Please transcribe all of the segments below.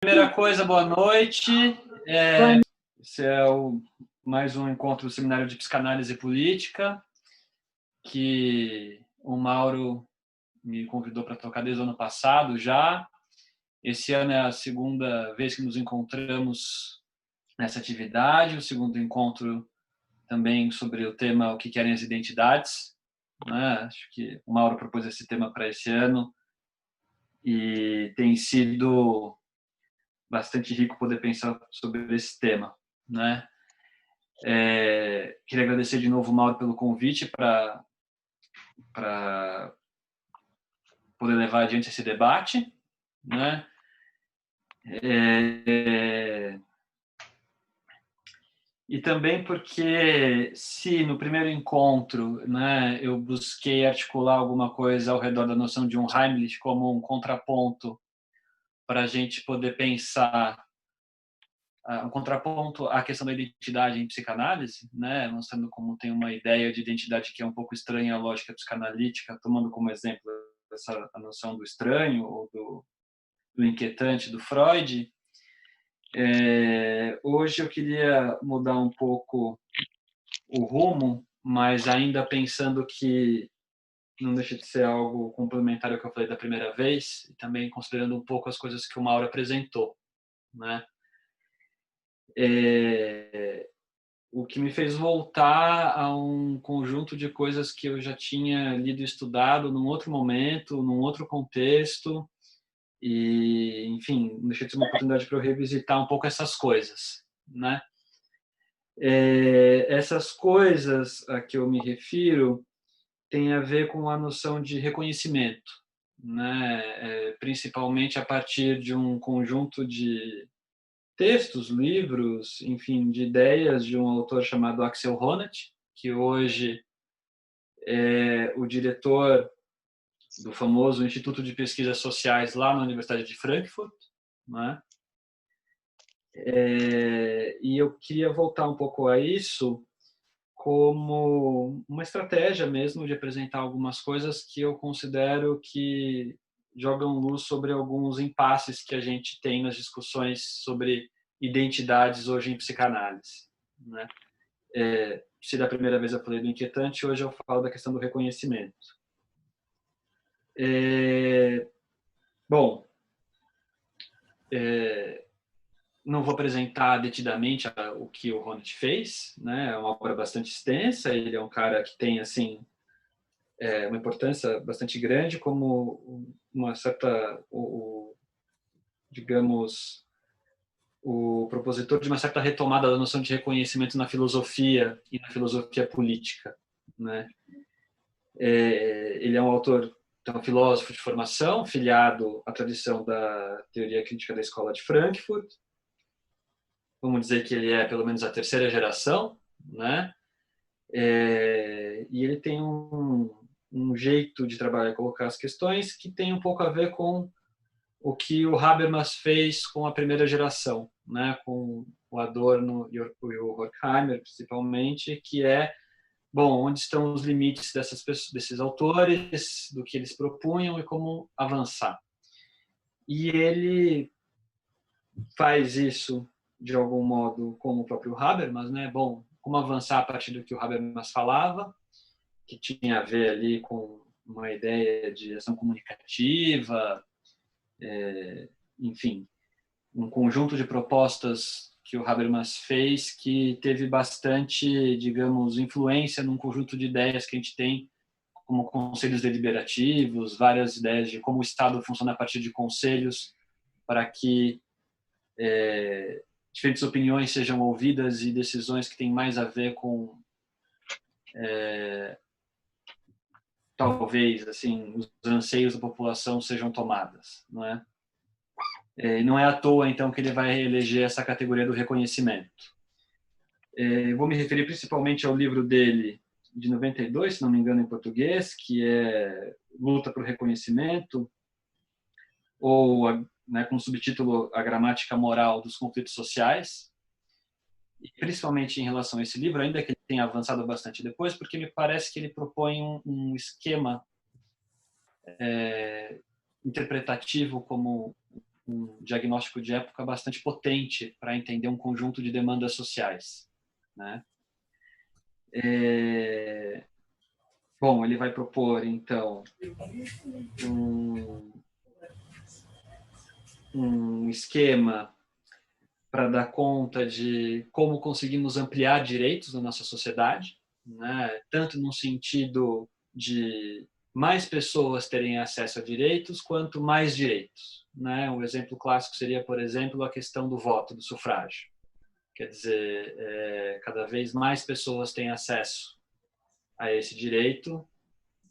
Primeira coisa, boa noite. Esse é mais um encontro do Seminário de Psicanálise Política, que o Mauro me convidou para tocar desde o ano passado já. Esse ano é a segunda vez que nos encontramos nessa atividade, o segundo encontro também sobre o tema O que querem as identidades, né? Acho que o Mauro propôs esse tema para esse ano e tem sido bastante rico poder pensar sobre esse tema, né? Queria agradecer de novo, Mauro, pelo convite para poder levar adiante esse debate, né? E também porque se no primeiro encontro, né, eu busquei articular alguma coisa ao redor da noção de um Heimlich como um contraponto para a gente poder pensar um contraponto à questão da identidade em psicanálise, né, mostrando como tem uma ideia de identidade que é um pouco estranha à lógica psicanalítica, tomando como exemplo a noção do estranho ou do inquietante do Freud. Hoje eu queria mudar um pouco o rumo, mas ainda pensando que não deixa de ser algo complementar ao que eu falei da primeira vez, e também considerando um pouco as coisas que o Mauro apresentou, né? O que me fez voltar a um conjunto de coisas que eu já tinha lido e estudado num outro momento, num outro contexto, e, enfim, não deixa de ser uma oportunidade para eu revisitar um pouco essas coisas, né? Essas coisas a que eu me refiro têm a ver com a noção de reconhecimento, né? Principalmente a partir de um conjunto de textos, livros, enfim, de ideias de um autor chamado Axel Honneth, que hoje é o diretor do famoso Instituto de Pesquisas Sociais lá na Universidade de Frankfurt, né? E eu queria voltar um pouco a isso como uma estratégia mesmo de apresentar algumas coisas que eu considero que jogam luz sobre alguns impasses que a gente tem nas discussões sobre identidades hoje em psicanálise, né? Se da primeira vez eu falei do inquietante, hoje eu falo da questão do reconhecimento. Bom, não vou apresentar detidamente o que o Honneth fez, né? É uma obra bastante extensa, ele é um cara que tem, assim, uma importância bastante grande como uma certa, digamos, o propositor de uma certa retomada da noção de reconhecimento na filosofia e na filosofia política, né? Ele é um autor, um filósofo de formação, filiado à tradição da teoria crítica da Escola de Frankfurt. Vamos dizer que ele é pelo menos a terceira geração, né? E ele tem um jeito de trabalhar e colocar as questões que tem um pouco a ver com o que o Habermas fez com a primeira geração, né? Com o Adorno e o Horkheimer, principalmente, que é, bom, onde estão os limites desses autores, do que eles propunham e como avançar. E ele faz isso, de algum modo, como o próprio Habermas, né? Bom, como avançar a partir do que o Habermas falava, que tinha a ver ali com uma ideia de ação comunicativa, enfim, um conjunto de propostas que o Habermas fez que teve bastante, digamos, influência num conjunto de ideias que a gente tem como conselhos deliberativos, várias ideias de como o Estado funciona a partir de conselhos para que diferentes opiniões sejam ouvidas e decisões que têm mais a ver com talvez assim os anseios da população sejam tomadas, não é? Não é à toa então que ele vai eleger essa categoria do reconhecimento. Vou me referir principalmente ao livro dele de 92, se não me engano em português, que é Luta por Reconhecimento, ou, né, com o subtítulo A Gramática Moral dos Conflitos Sociais, e principalmente em relação a esse livro, ainda que ele tenha avançado bastante depois, porque me parece que ele propõe um esquema interpretativo como diagnóstico de época bastante potente para entender um conjunto de demandas sociais, né? Bom, ele vai propor, então, um esquema para dar conta de como conseguimos ampliar direitos na nossa sociedade, né? Tanto no sentido de mais pessoas terem acesso a direitos, quanto mais direitos, né? Um exemplo clássico seria, por exemplo, a questão do voto, do sufrágio. Quer dizer, cada vez mais pessoas têm acesso a esse direito,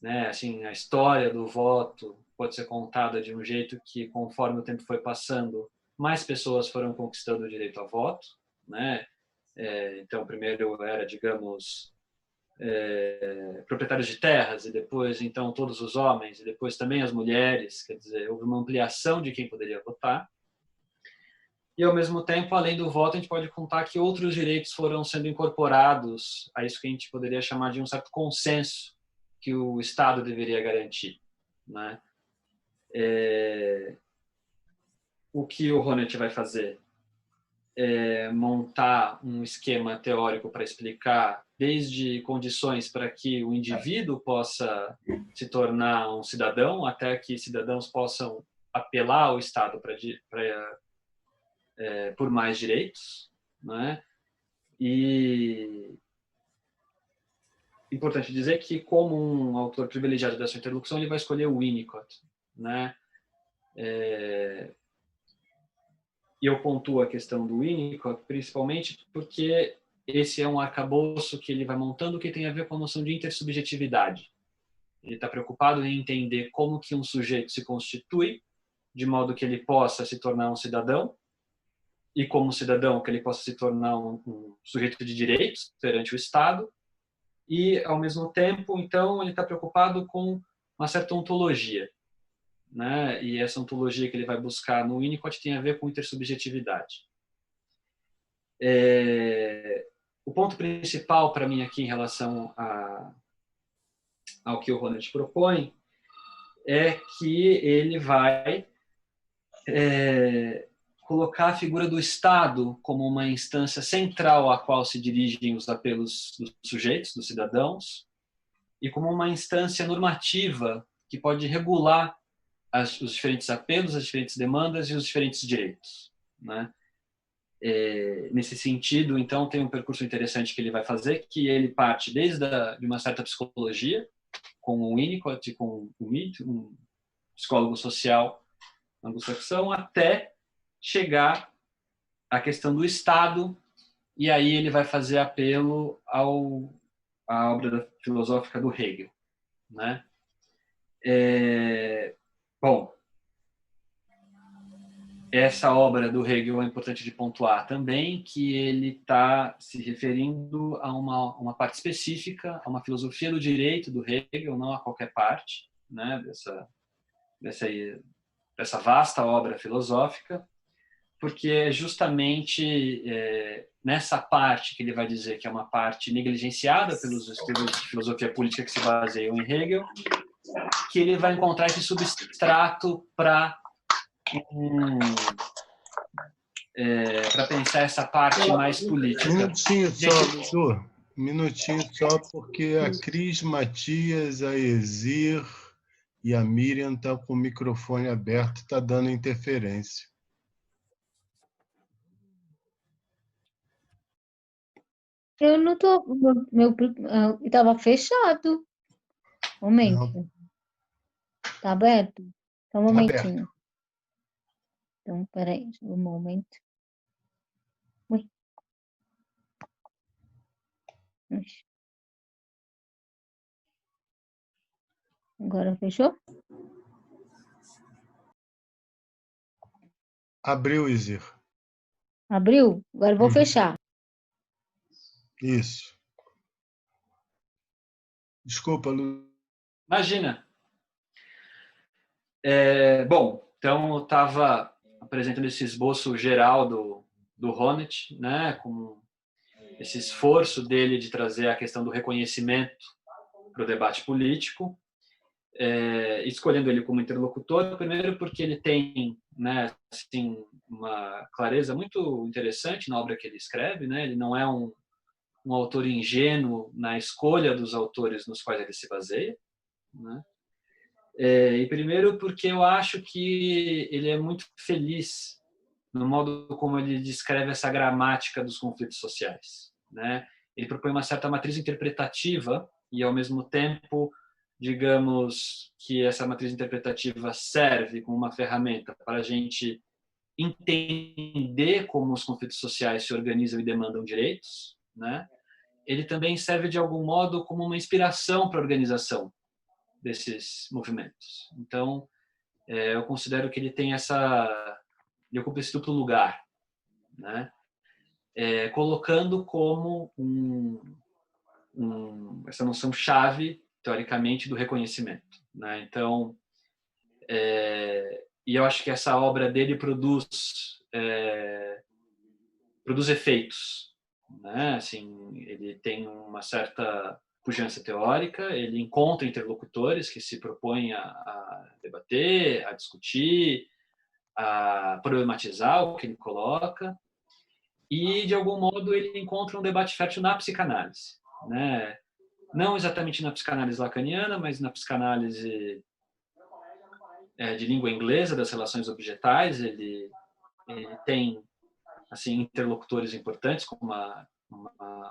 né? Assim, a história do voto pode ser contada de um jeito que, conforme o tempo foi passando, mais pessoas foram conquistando o direito a voto, né? Então, primeiro era, digamos, proprietários de terras, e depois, então, todos os homens, e depois também as mulheres. Quer dizer, houve uma ampliação de quem poderia votar. E, ao mesmo tempo, além do voto, a gente pode contar que outros direitos foram sendo incorporados a isso que a gente poderia chamar de um certo consenso que o Estado deveria garantir, né? O que o Honneth vai fazer é montar um esquema teórico para explicar desde condições para que o indivíduo possa se tornar um cidadão, até que cidadãos possam apelar ao Estado por mais direitos, né? E importante dizer que, como um autor privilegiado dessa interlocução, ele vai escolher o Winnicott, né? E eu pontuo a questão do Winnicott principalmente porque esse é um arcabouço que ele vai montando que tem a ver com a noção de intersubjetividade. Ele está preocupado em entender como que um sujeito se constitui de modo que ele possa se tornar um cidadão, e como cidadão que ele possa se tornar um sujeito de direitos perante o Estado, e, ao mesmo tempo, então, ele está preocupado com uma certa ontologia, né? E essa ontologia que ele vai buscar no Winnicott tem a ver com intersubjetividade. O ponto principal para mim aqui em relação ao que o Honneth propõe é que ele vai colocar a figura do Estado como uma instância central à qual se dirigem os apelos dos sujeitos, dos cidadãos, e como uma instância normativa que pode regular os diferentes apelos, as diferentes demandas e os diferentes direitos, né? Nesse sentido, então, tem um percurso interessante que ele vai fazer, que ele parte desde de uma certa psicologia, com o Winnicott e com o Mead, um psicólogo social anglo-saxão, até chegar à questão do Estado, e aí ele vai fazer apelo à obra filosófica do Hegel, né? Bom, essa obra do Hegel é importante de pontuar também que ele está se referindo a uma parte específica, a uma filosofia do direito do Hegel, não a qualquer parte, né, dessa vasta obra filosófica, porque é justamente nessa parte que ele vai dizer que é uma parte negligenciada pelos escritos de filosofia política que se baseiam em Hegel, que ele vai encontrar esse substrato para pensar essa parte mais política. Minutinho só, Edu. Minutinho só, porque a Cris Matias, a Exir e a Miriam estão com o microfone aberto, está dando interferência. Eu não tô. Estava fechado. Momento. Tá aberto? Só um momentinho. Aberto. Então, peraí, um momento. Ui. Agora fechou? Abriu, Exir. Abriu? Agora eu vou fechar. Isso. Desculpa, Lu. Imagina. Bom, então eu estava apresentando esse esboço geral do Honneth, né, com esse esforço dele de trazer a questão do reconhecimento para o debate político. escolhendo ele como interlocutor, primeiro porque ele tem, né, assim, uma clareza muito interessante na obra que ele escreve, né? Ele não é um autor ingênuo na escolha dos autores nos quais ele se baseia, né? E primeiro porque eu acho que ele é muito feliz no modo como ele descreve essa gramática dos conflitos sociais, né? Ele propõe uma certa matriz interpretativa e, ao mesmo tempo, digamos que essa matriz interpretativa serve como uma ferramenta para a gente entender como os conflitos sociais se organizam e demandam direitos, né? Ele também serve de algum modo como uma inspiração para a organização desses movimentos. Então, eu considero que ele tem ele ocupa esse duplo lugar, né? Colocando como essa noção chave, teoricamente, do reconhecimento, né? Então, e eu acho que essa obra dele produz efeitos, né? Assim, ele tem uma certa pujança teórica, ele encontra interlocutores que se propõem a debater, a discutir, a problematizar o que ele coloca, e de algum modo ele encontra um debate fértil na psicanálise, né? Não exatamente na psicanálise lacaniana, mas na psicanálise de língua inglesa das relações objetais. Ele tem assim interlocutores importantes, como uma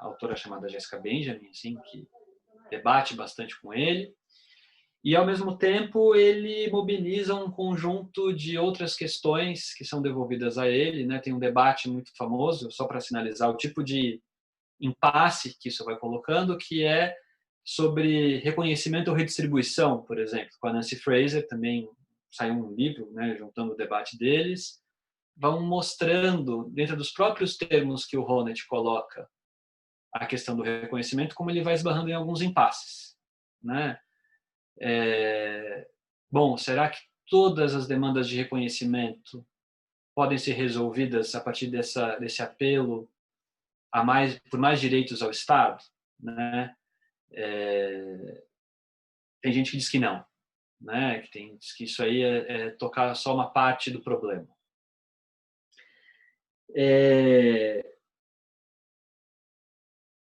autora chamada Jessica Benjamin, assim, que debate bastante com ele. E, ao mesmo tempo, ele mobiliza um conjunto de outras questões que são devolvidas a ele, né? Tem um debate muito famoso, só para sinalizar o tipo de impasse que isso vai colocando, que é sobre reconhecimento ou redistribuição, por exemplo. Com a Nancy Fraser também saiu um livro, né, juntando o debate deles, vão mostrando, dentro dos próprios termos que o Honneth coloca, a questão do reconhecimento, como ele vai esbarrando em alguns impasses, né? Bom, será que todas as demandas de reconhecimento podem ser resolvidas a partir desse apelo por mais direitos ao Estado, né? Tem gente que diz que não, né? Diz que isso aí é tocar só uma parte do problema.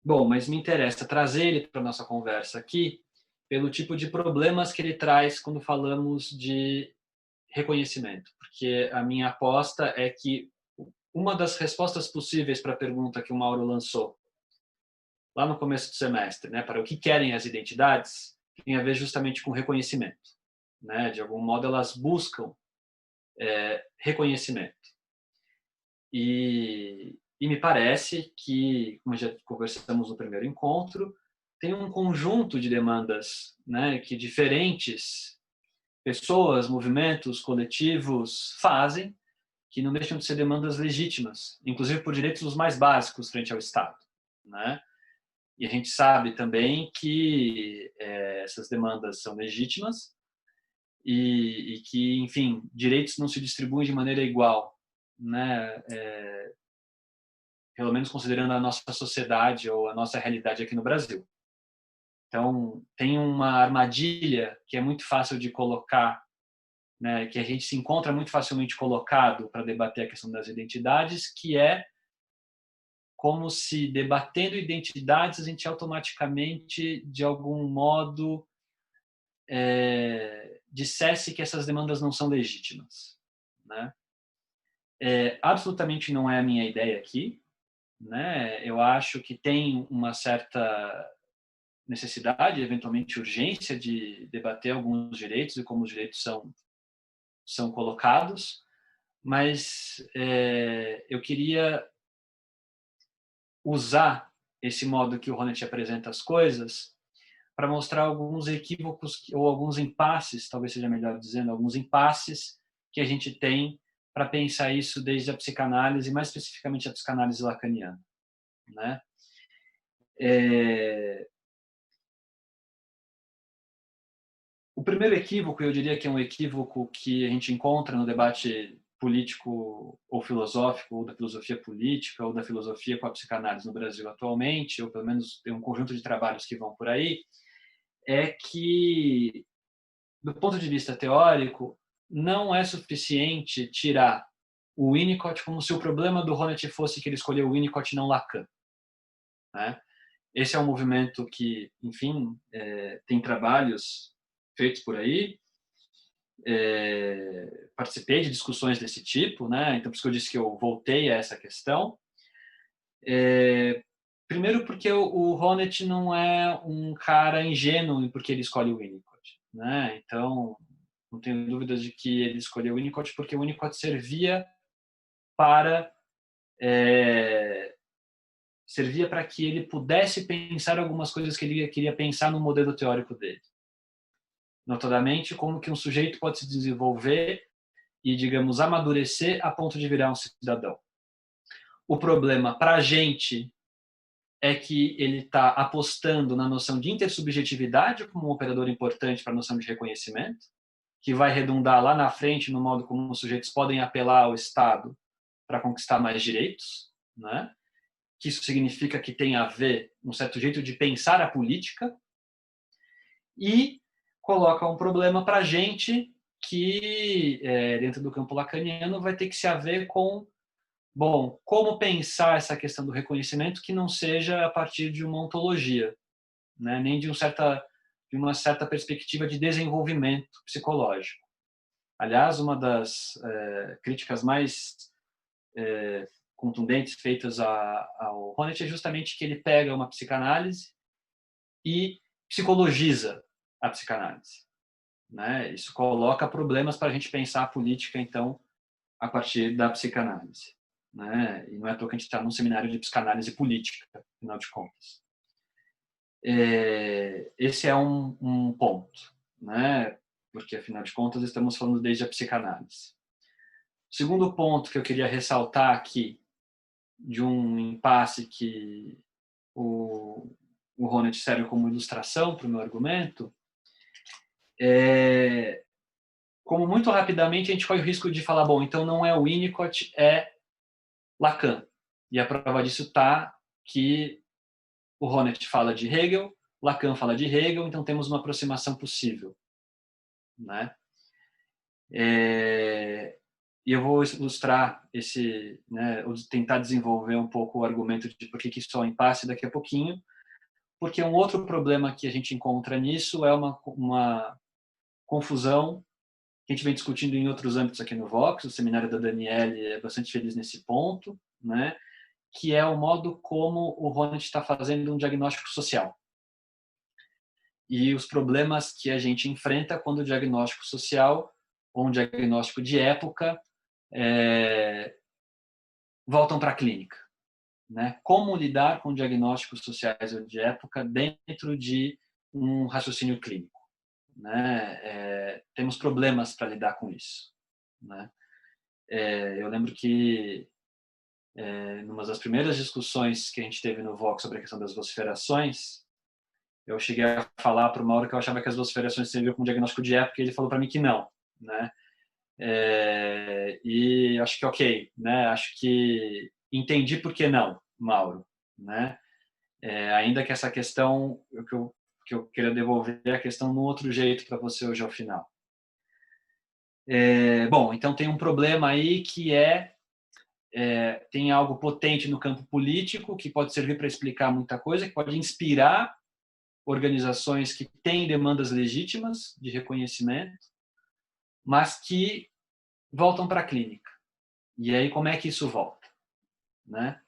Bom, mas me interessa trazer ele para a nossa conversa aqui pelo tipo de problemas que ele traz quando falamos de reconhecimento, porque a minha aposta é que uma das respostas possíveis para a pergunta que o Mauro lançou lá no começo do semestre, né, para o que querem as identidades, tem a ver justamente com reconhecimento, né? De algum modo elas buscam reconhecimento. E me parece que, como já conversamos no primeiro encontro, tem um conjunto de demandas, né, que diferentes pessoas, movimentos, coletivos fazem, que não deixam de ser demandas legítimas, inclusive por direitos os mais básicos frente ao Estado, né? E a gente sabe também que essas demandas são legítimas e que, enfim, direitos não se distribuem de maneira igual, né? Pelo menos considerando a nossa sociedade ou a nossa realidade aqui no Brasil. Então, tem uma armadilha que é muito fácil de colocar, né, que a gente se encontra muito facilmente colocado para debater a questão das identidades, que é como se debatendo identidades a gente automaticamente, de algum modo, dissesse que essas demandas não são legítimas, né? Absolutamente não é a minha ideia aqui, né? Eu acho que tem uma certa necessidade, eventualmente urgência, de debater alguns direitos e como os direitos são colocados, mas eu queria usar esse modo que o Honneth apresenta as coisas para mostrar alguns equívocos ou alguns impasses, talvez seja melhor dizendo, alguns impasses que a gente tem para pensar isso desde a psicanálise, mais especificamente a psicanálise lacaniana, né? O primeiro equívoco, eu diria que é um equívoco que a gente encontra no debate político ou filosófico, ou da filosofia política, ou da filosofia com a psicanálise no Brasil atualmente, ou pelo menos tem um conjunto de trabalhos que vão por aí, é que do ponto de vista teórico, não é suficiente tirar o Winnicott como se o problema do Honneth fosse que ele escolheu o Winnicott e não Lacan, né? Esse é um movimento que, enfim, tem trabalhos feitos por aí. Participei de discussões desse tipo, né? Então, por isso que eu disse que eu voltei a essa questão. Primeiro porque o Honneth não é um cara ingênuo porque ele escolhe o Winnicott, né? Então, não tenho dúvidas de que ele escolheu o Winnicott porque o Winnicott servia para que ele pudesse pensar algumas coisas que ele queria pensar no modelo teórico dele. Notadamente, como que um sujeito pode se desenvolver e, digamos, amadurecer a ponto de virar um cidadão. O problema para a gente é que ele está apostando na noção de intersubjetividade como um operador importante para a noção de reconhecimento, que vai redundar lá na frente no modo como os sujeitos podem apelar ao Estado para conquistar mais direitos, né? Que isso significa que tem a ver um certo jeito de pensar a política, e coloca um problema para a gente que, dentro do campo lacaniano, vai ter que se haver com, bom, como pensar essa questão do reconhecimento que não seja a partir de uma ontologia, né? Nem de uma certa perspectiva de desenvolvimento psicológico. Aliás, uma das críticas mais contundentes feitas ao Honneth é justamente que ele pega uma psicanálise e psicologiza a psicanálise, né? Isso coloca problemas para a gente pensar a política, então, a partir da psicanálise, né? E não é à toa que a gente está num seminário de psicanálise política, afinal de contas. Esse é um ponto, né? Porque, afinal de contas, estamos falando desde a psicanálise. O segundo ponto que eu queria ressaltar aqui, de um impasse que o Honneth serve como ilustração para o meu argumento, como muito rapidamente a gente corre o risco de falar, bom, então não é o Winnicott, é Lacan. E a prova disso está que o Honneth fala de Hegel, Lacan fala de Hegel, então temos uma aproximação possível, né? E eu vou ilustrar esse, né, tentar desenvolver um pouco o argumento de por que isso é um impasse daqui a pouquinho, porque um outro problema que a gente encontra nisso é uma confusão que a gente vem discutindo em outros âmbitos aqui no Vox. O seminário da Daniele é bastante feliz nesse ponto, né? Que é o modo como o Honneth está fazendo um diagnóstico social e os problemas que a gente enfrenta quando o diagnóstico social ou um diagnóstico de época voltam para a clínica, né? Como lidar com diagnósticos sociais ou de época dentro de um raciocínio clínico, né? Temos problemas para lidar com isso, né? Eu lembro que numa das primeiras discussões que a gente teve no Vox sobre a questão das vociferações, eu cheguei a falar para o Mauro que eu achava que as vociferações serviam como diagnóstico de época e ele falou para mim que não, né? E acho que ok, né? Acho que entendi por que não, Mauro, né? Ainda que essa questão, que eu queria devolver a questão num outro jeito para você hoje ao final. Bom, então tem um problema aí que tem algo potente no campo político que pode servir para explicar muita coisa, que pode inspirar organizações que têm demandas legítimas de reconhecimento, mas que voltam para a clínica. E aí, como é que isso volta, né?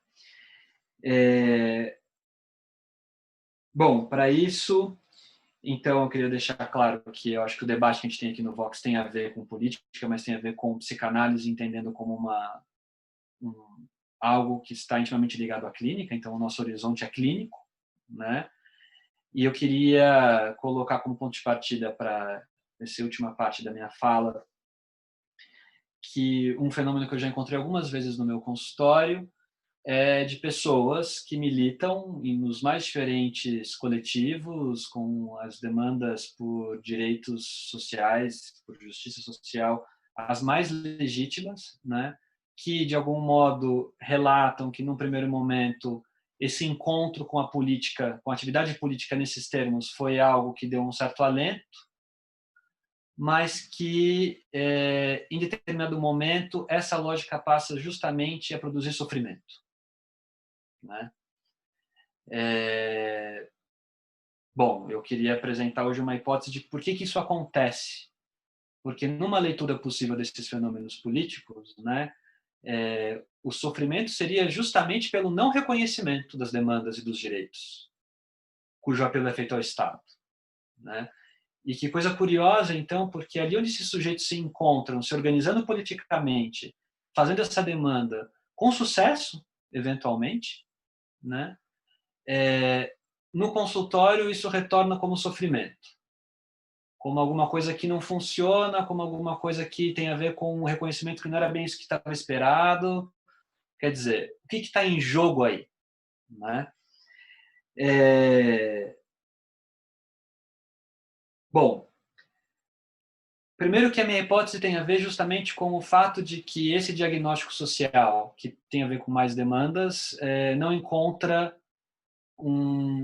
Bom, para isso, então, eu queria deixar claro que eu acho que o debate que a gente tem aqui no Vox tem a ver com política, mas tem a ver com psicanálise, entendendo como algo que está intimamente ligado à clínica, então o nosso horizonte é clínico, né? E eu queria colocar como ponto de partida para essa última parte da minha fala que um fenômeno que eu já encontrei algumas vezes no meu consultório é de pessoas que militam nos mais diferentes coletivos, com as demandas por direitos sociais, por justiça social, as mais legítimas, né? Que, de algum modo, relatam que, num primeiro momento, esse encontro com a política, com a atividade política nesses termos, foi algo que deu um certo alento, mas que, em determinado momento, essa lógica passa justamente a produzir sofrimento, né? Bom, eu queria apresentar hoje uma hipótese de por que isso acontece. Porque numa leitura possível desses fenômenos políticos, né, o sofrimento seria justamente pelo não reconhecimento das demandas e dos direitos, cujo apelo é feito ao Estado, né? E que coisa curiosa, então, porque ali onde esses sujeitos se encontram, se organizando politicamente, fazendo essa demanda com sucesso, eventualmente, né, no consultório isso retorna como sofrimento, como alguma coisa que não funciona, como alguma coisa que tem a ver com um reconhecimento que não era bem isso que estava esperado. Quer dizer, o que está em jogo aí, né? Bom, primeiro que a minha hipótese tem a ver justamente com o fato de que esse diagnóstico social, que tem a ver com mais demandas, não encontra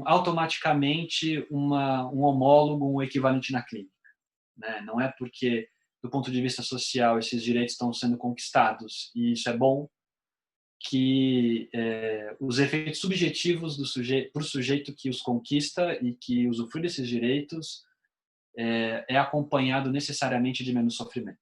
automaticamente um homólogo, um equivalente na clínica, né? Não é porque, do ponto de vista social, esses direitos estão sendo conquistados, e isso é bom, que os efeitos subjetivos para o sujeito que os conquista e que usufrui desses direitos é acompanhado necessariamente de menos sofrimento.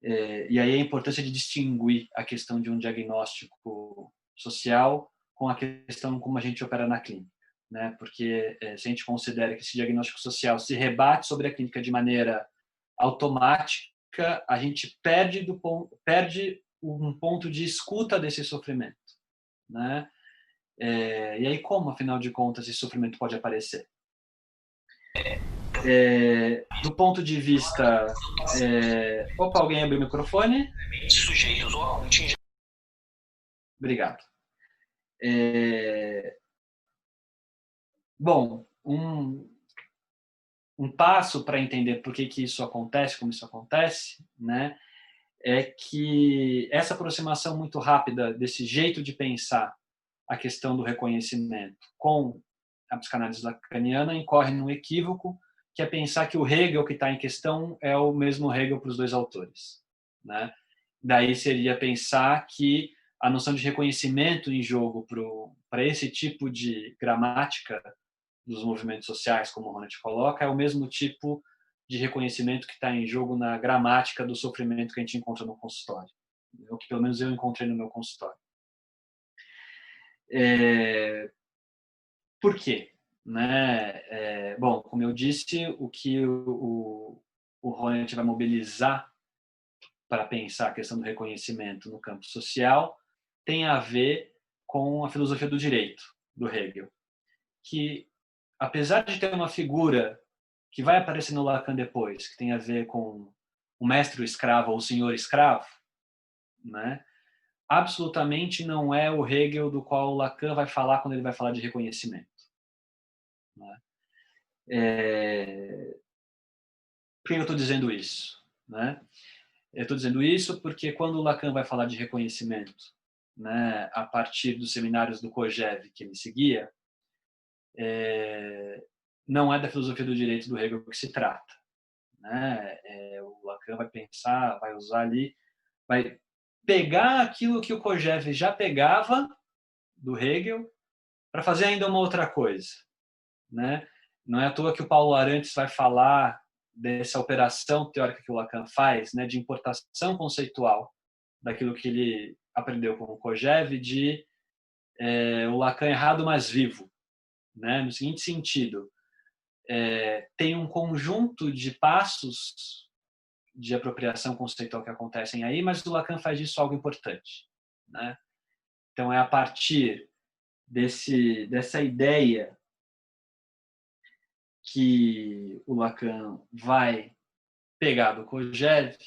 E aí a importância de distinguir a questão de um diagnóstico social com a questão como a gente opera na clínica, né? Porque se a gente considera que esse diagnóstico social se rebate sobre a clínica de maneira automática, a gente perde um ponto de escuta desse sofrimento, né? E aí como, afinal de contas, esse sofrimento pode aparecer? Do ponto de vista... Opa, alguém abriu o microfone? Sujeitos ou a contingência. Obrigado. Bom, um passo para entender por que isso acontece, como isso acontece, né, é que essa aproximação muito rápida desse jeito de pensar a questão do reconhecimento com a psicanálise lacaniana incorre num equívoco, que é pensar que o Hegel que está em questão é o mesmo Hegel para os dois autores, né? Daí seria pensar que a noção de reconhecimento em jogo para esse tipo de gramática dos movimentos sociais, como o Ronald coloca, é o mesmo tipo de reconhecimento que está em jogo na gramática do sofrimento que a gente encontra no consultório, o que pelo menos eu encontrei no meu consultório. Por quê? Né? Bom, como eu disse, o que o Ronald vai mobilizar para pensar a questão do reconhecimento no campo social tem a ver com a filosofia do direito, do Hegel, que, apesar de ter uma figura que vai aparecer no Lacan depois, que tem a ver com o mestre escravo ou o senhor escravo, né? Absolutamente não é o Hegel do qual o Lacan vai falar quando ele vai falar de reconhecimento, né? Por que eu estou dizendo isso, né? Eu estou dizendo isso porque quando o Lacan vai falar de reconhecimento, né, a partir dos seminários do Kojève que ele seguia, não é da filosofia do direito do Hegel que se trata, né? O Lacan vai pensar, vai usar ali, vai pegar aquilo que o Kojève já pegava do Hegel para fazer ainda uma outra coisa, né? Não é à toa que o Paulo Arantes vai falar dessa operação teórica que o Lacan faz, né, de importação conceitual daquilo que ele aprendeu com o Kojève, de o Lacan errado, mas vivo, né? No seguinte sentido, tem um conjunto de passos de apropriação conceitual que acontecem aí, mas o Lacan faz disso algo importante, né? Então é a partir dessa ideia que o Lacan vai pegar do Kojève,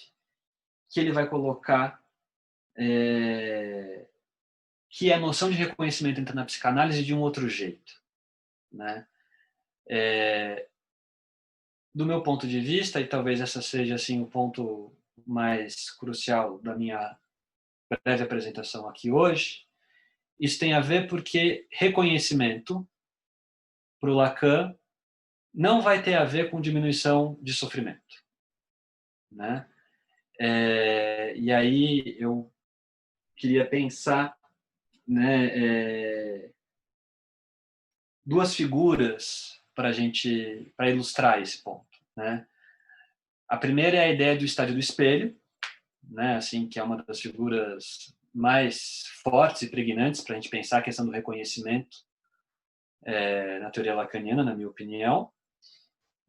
que ele vai colocar que a noção de reconhecimento entra na psicanálise de um outro jeito, né? Do meu ponto de vista, e talvez essa seja assim o ponto mais crucial da minha breve apresentação aqui hoje, isso tem a ver porque reconhecimento para o Lacan não vai ter a ver com diminuição de sofrimento, né? E aí eu queria pensar, né, duas figuras para ilustrar esse ponto, né? A primeira é a ideia do estádio do espelho, né, assim, que é uma das figuras mais fortes e pregnantes para a gente pensar a questão do reconhecimento na teoria lacaniana, na minha opinião.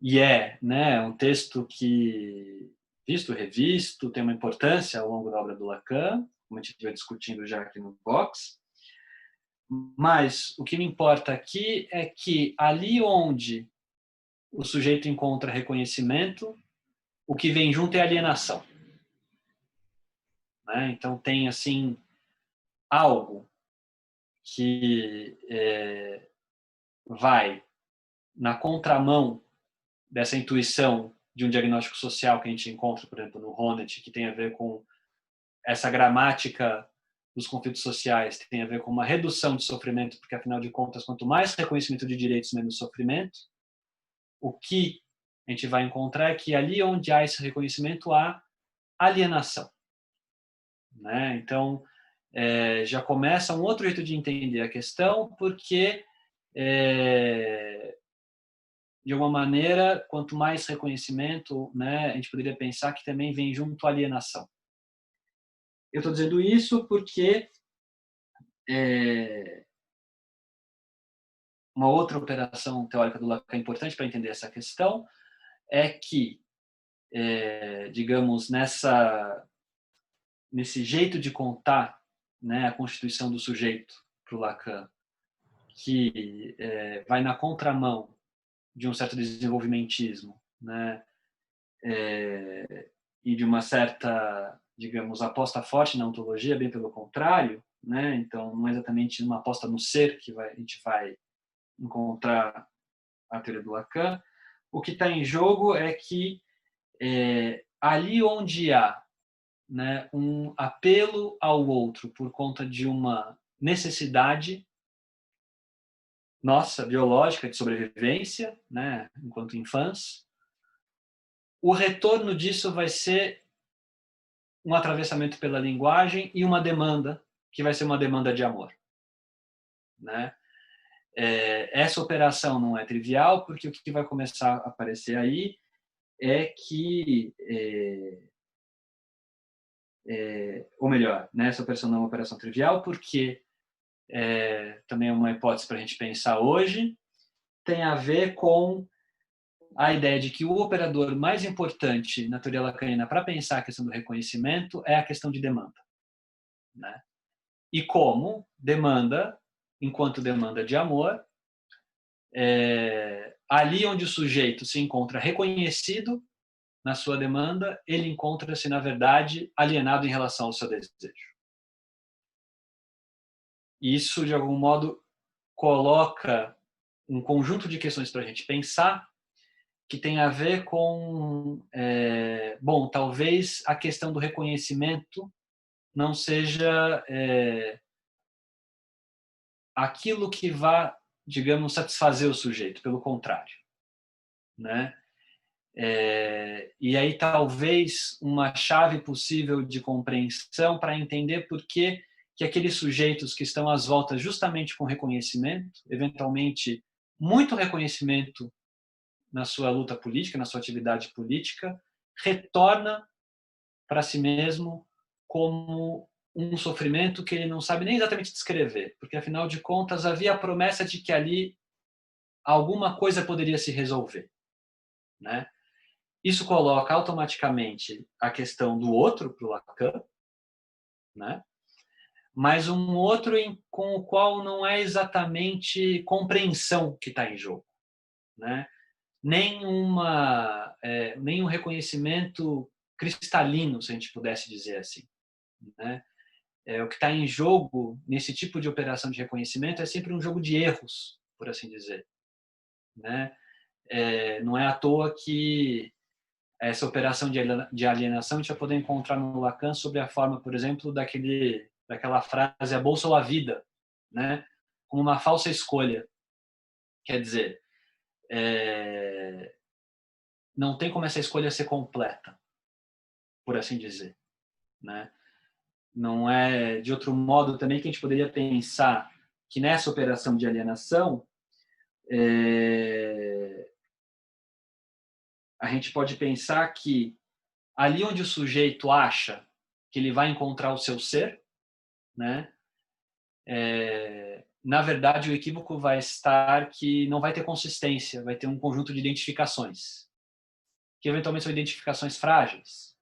E né, um texto que, visto, revisto, tem uma importância ao longo da obra do Lacan, como a gente estiver discutindo já aqui no box. Mas o que me importa aqui é que ali onde o sujeito encontra reconhecimento, o que vem junto é alienação. Né? Então tem assim algo que vai na contramão dessa intuição de um diagnóstico social que a gente encontra, por exemplo, no Honneth, que tem a ver com essa gramática dos conflitos sociais, que tem a ver com uma redução de sofrimento, porque, afinal de contas, quanto mais reconhecimento de direitos, menos sofrimento. O que a gente vai encontrar é que ali onde há esse reconhecimento, há alienação. Né? Então, já começa um outro jeito de entender a questão, porque de alguma maneira, quanto mais reconhecimento, né, a gente poderia pensar que também vem junto a alienação. Eu estou dizendo isso porque uma outra operação teórica do Lacan importante para entender essa questão é que, digamos, nesse jeito de contar, né, a constituição do sujeito para o Lacan, que vai na contramão de um certo desenvolvimentismo, né, e de uma certa, digamos, aposta forte na ontologia, bem pelo contrário, né? Então não é exatamente uma aposta no ser que a gente vai encontrar a teoria do Lacan. O que está em jogo é que ali onde há, né, um apelo ao outro por conta de uma necessidade nossa, biológica, de sobrevivência, né, enquanto infãs, o retorno disso vai ser um atravessamento pela linguagem e uma demanda, que vai ser uma demanda de amor. Né? Essa operação não é trivial, porque o que vai começar a aparecer aí é que, ou melhor, né, essa operação não é uma operação trivial, porque também é uma hipótese para a gente pensar hoje, tem a ver com a ideia de que o operador mais importante na teoria lacaniana para pensar a questão do reconhecimento é a questão de demanda. Né? E como demanda, enquanto demanda de amor, ali onde o sujeito se encontra reconhecido na sua demanda, ele encontra-se, na verdade, alienado em relação ao seu desejo. Isso, de algum modo, coloca um conjunto de questões para a gente pensar que tem a ver com, bom, talvez a questão do reconhecimento não seja aquilo que vá, digamos, satisfazer o sujeito, pelo contrário. Né? E aí talvez uma chave possível de compreensão para entender por que aqueles sujeitos que estão às voltas justamente com reconhecimento, eventualmente muito reconhecimento na sua luta política, na sua atividade política, retorna para si mesmo como um sofrimento que ele não sabe nem exatamente descrever, porque afinal de contas havia a promessa de que ali alguma coisa poderia se resolver, né? Isso coloca automaticamente a questão do outro para o Lacan, né? Mas um outro com o qual não é exatamente compreensão que está em jogo, né? Nem um reconhecimento cristalino, se a gente pudesse dizer assim. Né? O que está em jogo nesse tipo de operação de reconhecimento é sempre um jogo de erros, por assim dizer. Né? Não é à toa que essa operação de alienação a gente vai poder encontrar no Lacan sob a forma, por exemplo, daquela frase, a bolsa ou a vida, né? Como uma falsa escolha. Quer dizer, não tem como essa escolha ser completa, por assim dizer, né? Não é de outro modo também que a gente poderia pensar que nessa operação de alienação a gente pode pensar que ali onde o sujeito acha que ele vai encontrar o seu ser, né? Na verdade, o equívoco vai estar que não vai ter consistência, vai ter um conjunto de identificações, que eventualmente são identificações frágeis,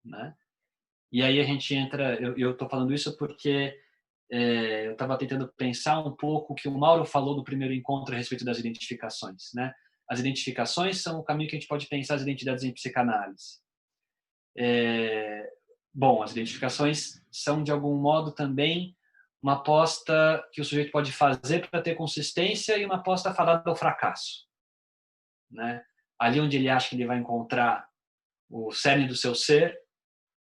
né? E aí a gente entra, eu estou falando isso porque eu estava tentando pensar um pouco o que o Mauro falou no primeiro encontro a respeito das identificações, né? As identificações são o caminho que a gente pode pensar as identidades em psicanálise. Bom, as identificações são, de algum modo, também uma aposta que o sujeito pode fazer para ter consistência e uma aposta falada ao fracasso, né? Ali onde ele acha que ele vai encontrar o cerne do seu ser,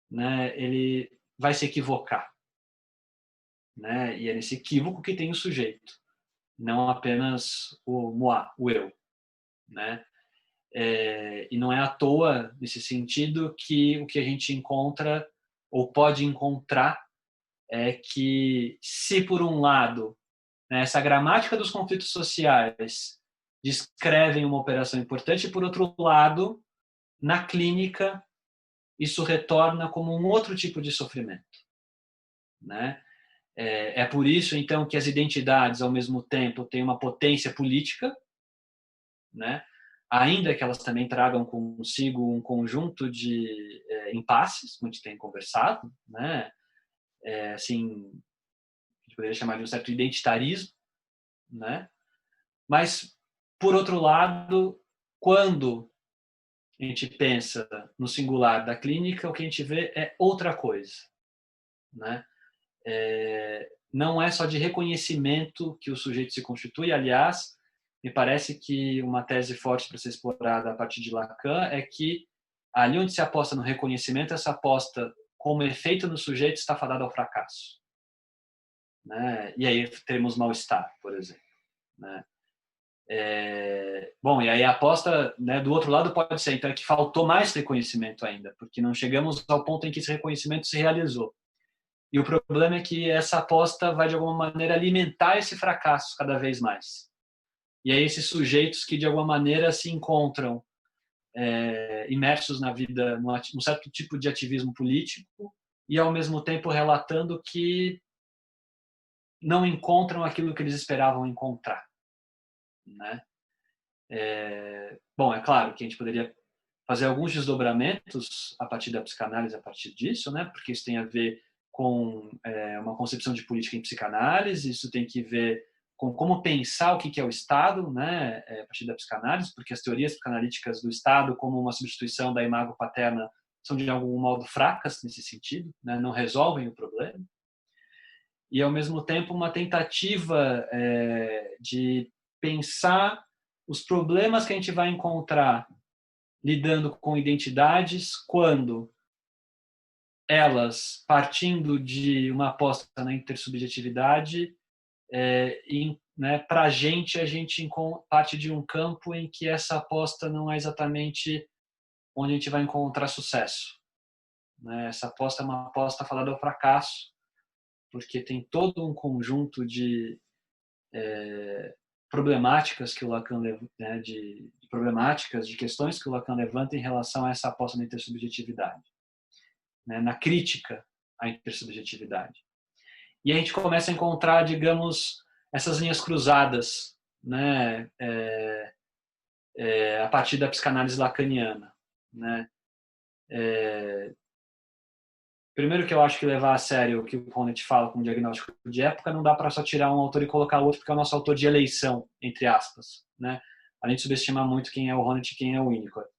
né, ele vai se equivocar, né? E é nesse equívoco que tem o sujeito, não apenas o moi, o eu, né? E não é à toa, nesse sentido, que o que a gente encontra ou pode encontrar é que, se por um lado, né, essa gramática dos conflitos sociais descrevem uma operação importante, por outro lado, na clínica, isso retorna como um outro tipo de sofrimento, né? É por isso, então, que as identidades, ao mesmo tempo, têm uma potência política, né? Ainda que elas também tragam consigo um conjunto de impasses, como a gente tem conversado, né? Assim, a gente poderia chamar de um certo identitarismo, né? Mas, por outro lado, quando a gente pensa no singular da clínica, o que a gente vê é outra coisa, né? Não é só de reconhecimento que o sujeito se constitui. Aliás, me parece que uma tese forte para ser explorada a partir de Lacan é que ali onde se aposta no reconhecimento, essa aposta como efeito no sujeito está fadada ao fracasso, né? E aí teremos mal-estar, por exemplo, né? Bom, e aí a aposta, né, do outro lado pode ser, então, é que faltou mais reconhecimento ainda, porque não chegamos ao ponto em que esse reconhecimento se realizou. E o problema é que essa aposta vai, de alguma maneira, alimentar esse fracasso cada vez mais. E aí esses sujeitos que, de alguma maneira, se encontram imersos na vida, num certo tipo de ativismo político e, ao mesmo tempo, relatando que não encontram aquilo que eles esperavam encontrar, né? Bom, é claro que a gente poderia fazer alguns desdobramentos a partir da psicanálise, a partir disso, né? Porque isso tem a ver com uma concepção de política em psicanálise, isso tem que ver com como pensar o que é o Estado, né? A partir da psicanálise, porque as teorias psicanalíticas do Estado como uma substituição da imago paterna são, de algum modo, fracas nesse sentido, né? Não resolvem o problema. E, ao mesmo tempo, uma tentativa de pensar os problemas que a gente vai encontrar lidando com identidades quando elas, partindo de uma aposta na intersubjetividade, né, para a gente parte de um campo em que essa aposta não é exatamente onde a gente vai encontrar sucesso, né? Essa aposta é uma aposta falada ao fracasso, porque tem todo um conjunto de problemáticas que o Lacan, né, de problemáticas, de questões que o Lacan levanta em relação a essa aposta na intersubjetividade, né, na crítica à intersubjetividade. E a gente começa a encontrar, digamos, essas linhas cruzadas, né, a partir da psicanálise lacaniana, né? Primeiro que eu acho que levar a sério o que o Honneth fala como diagnóstico de época, não dá para só tirar um autor e colocar outro, porque é o nosso autor de eleição, entre aspas, né? Além de subestimar muito quem é o Honneth e quem é o Winnicott.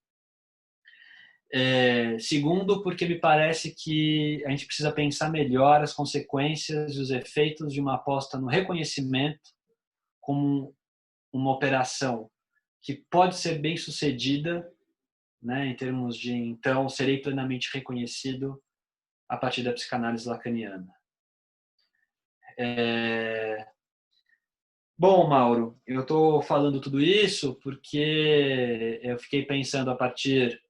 Segundo, porque me parece que a gente precisa pensar melhor as consequências e os efeitos de uma aposta no reconhecimento como uma operação que pode ser bem sucedida, né, em termos de, então, serei plenamente reconhecido a partir da psicanálise lacaniana. Bom, Mauro, eu estou falando tudo isso porque eu fiquei pensando a partir,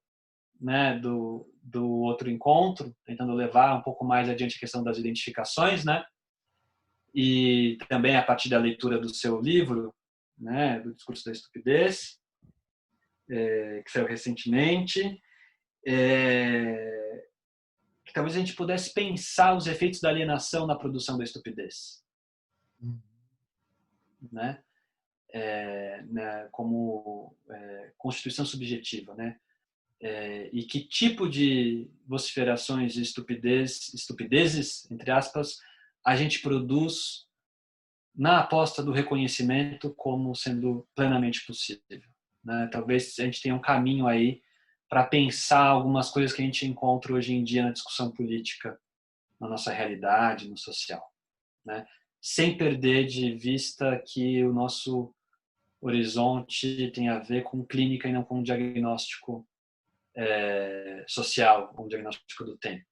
né, do outro encontro, tentando levar um pouco mais adiante a questão das identificações, né, e também a partir da leitura do seu livro, né, do Discurso da Estupidez, que saiu recentemente, que talvez a gente pudesse pensar os efeitos da alienação na produção da estupidez, né, como constituição subjetiva, né, e que tipo de vociferações de estupidezes, entre aspas, a gente produz na aposta do reconhecimento como sendo plenamente possível, né? Talvez a gente tenha um caminho aí para pensar algumas coisas que a gente encontra hoje em dia na discussão política, na nossa realidade, no social, né? Sem perder de vista que o nosso horizonte tem a ver com clínica e não com diagnóstico social, com diagnóstico do tempo.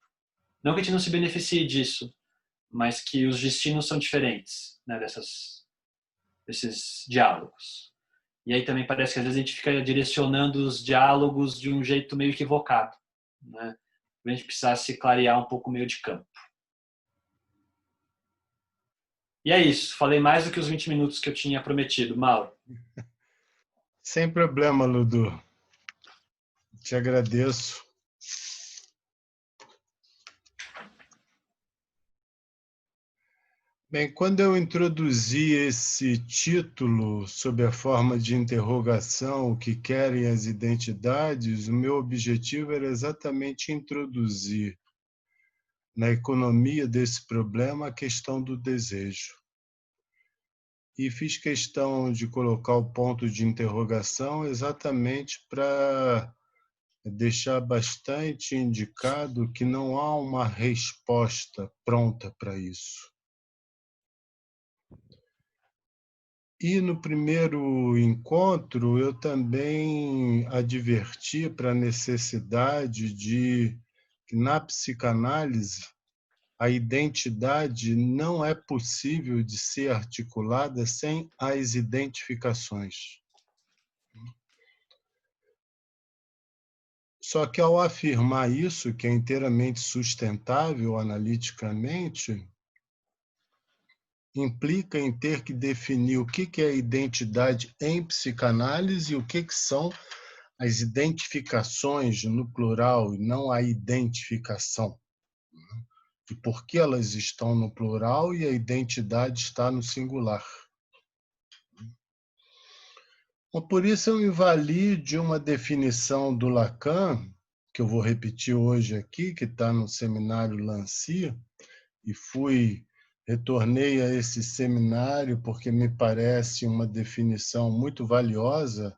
Não que a gente não se beneficie disso, mas que os destinos são diferentes, né, desses diálogos. E aí também parece que às vezes a gente fica direcionando os diálogos de um jeito meio equivocado, né? A gente precisasse clarear um pouco o meio de campo. E é isso, falei mais do que os 20 minutos que eu tinha prometido, Mauro. Sem problema, Ludo. Te agradeço. Bem, quando eu introduzi esse título sob a forma de interrogação, o que querem as identidades, o meu objetivo era exatamente introduzir na economia desse problema a questão do desejo. E fiz questão de colocar o ponto de interrogação exatamente para deixar bastante indicado que não há uma resposta pronta para isso. E no primeiro encontro, eu também adverti para a necessidade de que, na psicanálise, a identidade não é possível de ser articulada sem as identificações. Só que, ao afirmar isso, que é inteiramente sustentável analiticamente, implica em ter que definir o que é identidade em psicanálise e o que são as identificações no plural e não a identificação. E por que elas estão no plural e a identidade está no singular. Por isso eu me vali de uma definição do Lacan, que eu vou repetir hoje aqui, que está no seminário Lancy, e retornei a esse seminário porque me parece uma definição muito valiosa,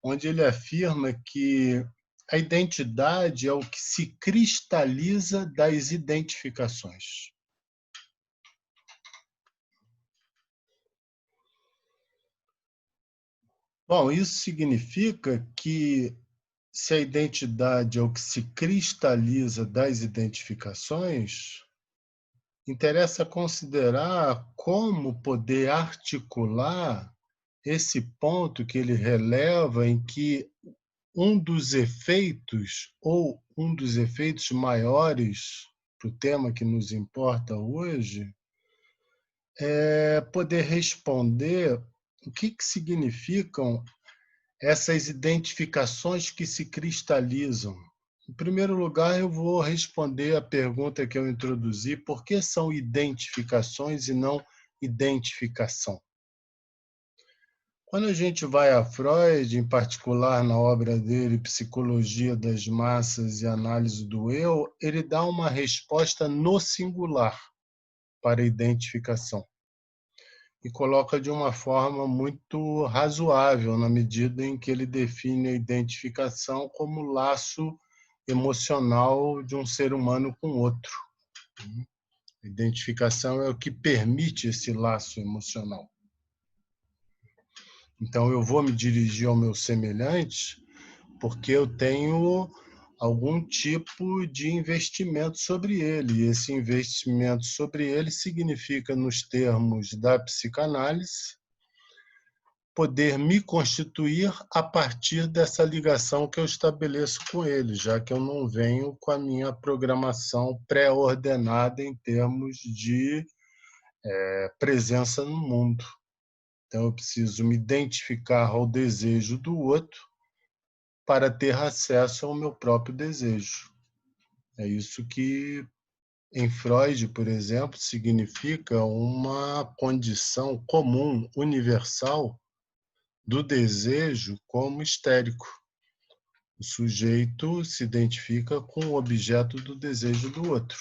onde ele afirma que a identidade é o que se cristaliza das identificações. Bom, isso significa que se a identidade é o que se cristaliza das identificações, interessa considerar como poder articular esse ponto que ele releva em que um dos efeitos, ou um dos efeitos maiores para o tema que nos importa hoje, é poder responder o que significam essas identificações que se cristalizam. Em primeiro lugar, eu vou responder a pergunta que eu introduzi: por que são identificações e não identificação? Quando a gente vai a Freud, em particular na obra dele, Psicologia das Massas e Análise do Eu, ele dá uma resposta no singular para a identificação. E coloca de uma forma muito razoável, na medida em que ele define a identificação como laço emocional de um ser humano com outro. A identificação é o que permite esse laço emocional. Então, eu vou me dirigir ao meu semelhante porque eu tenho algum tipo de investimento sobre ele. E esse investimento sobre ele significa, nos termos da psicanálise, poder me constituir a partir dessa ligação que eu estabeleço com ele, já que eu não venho com a minha programação pré-ordenada em termos de presença no mundo. Então, eu preciso me identificar ao desejo do outro para ter acesso ao meu próprio desejo. É isso que, em Freud, por exemplo, significa uma condição comum, universal, do desejo como histérico. O sujeito se identifica com o objeto do desejo do outro.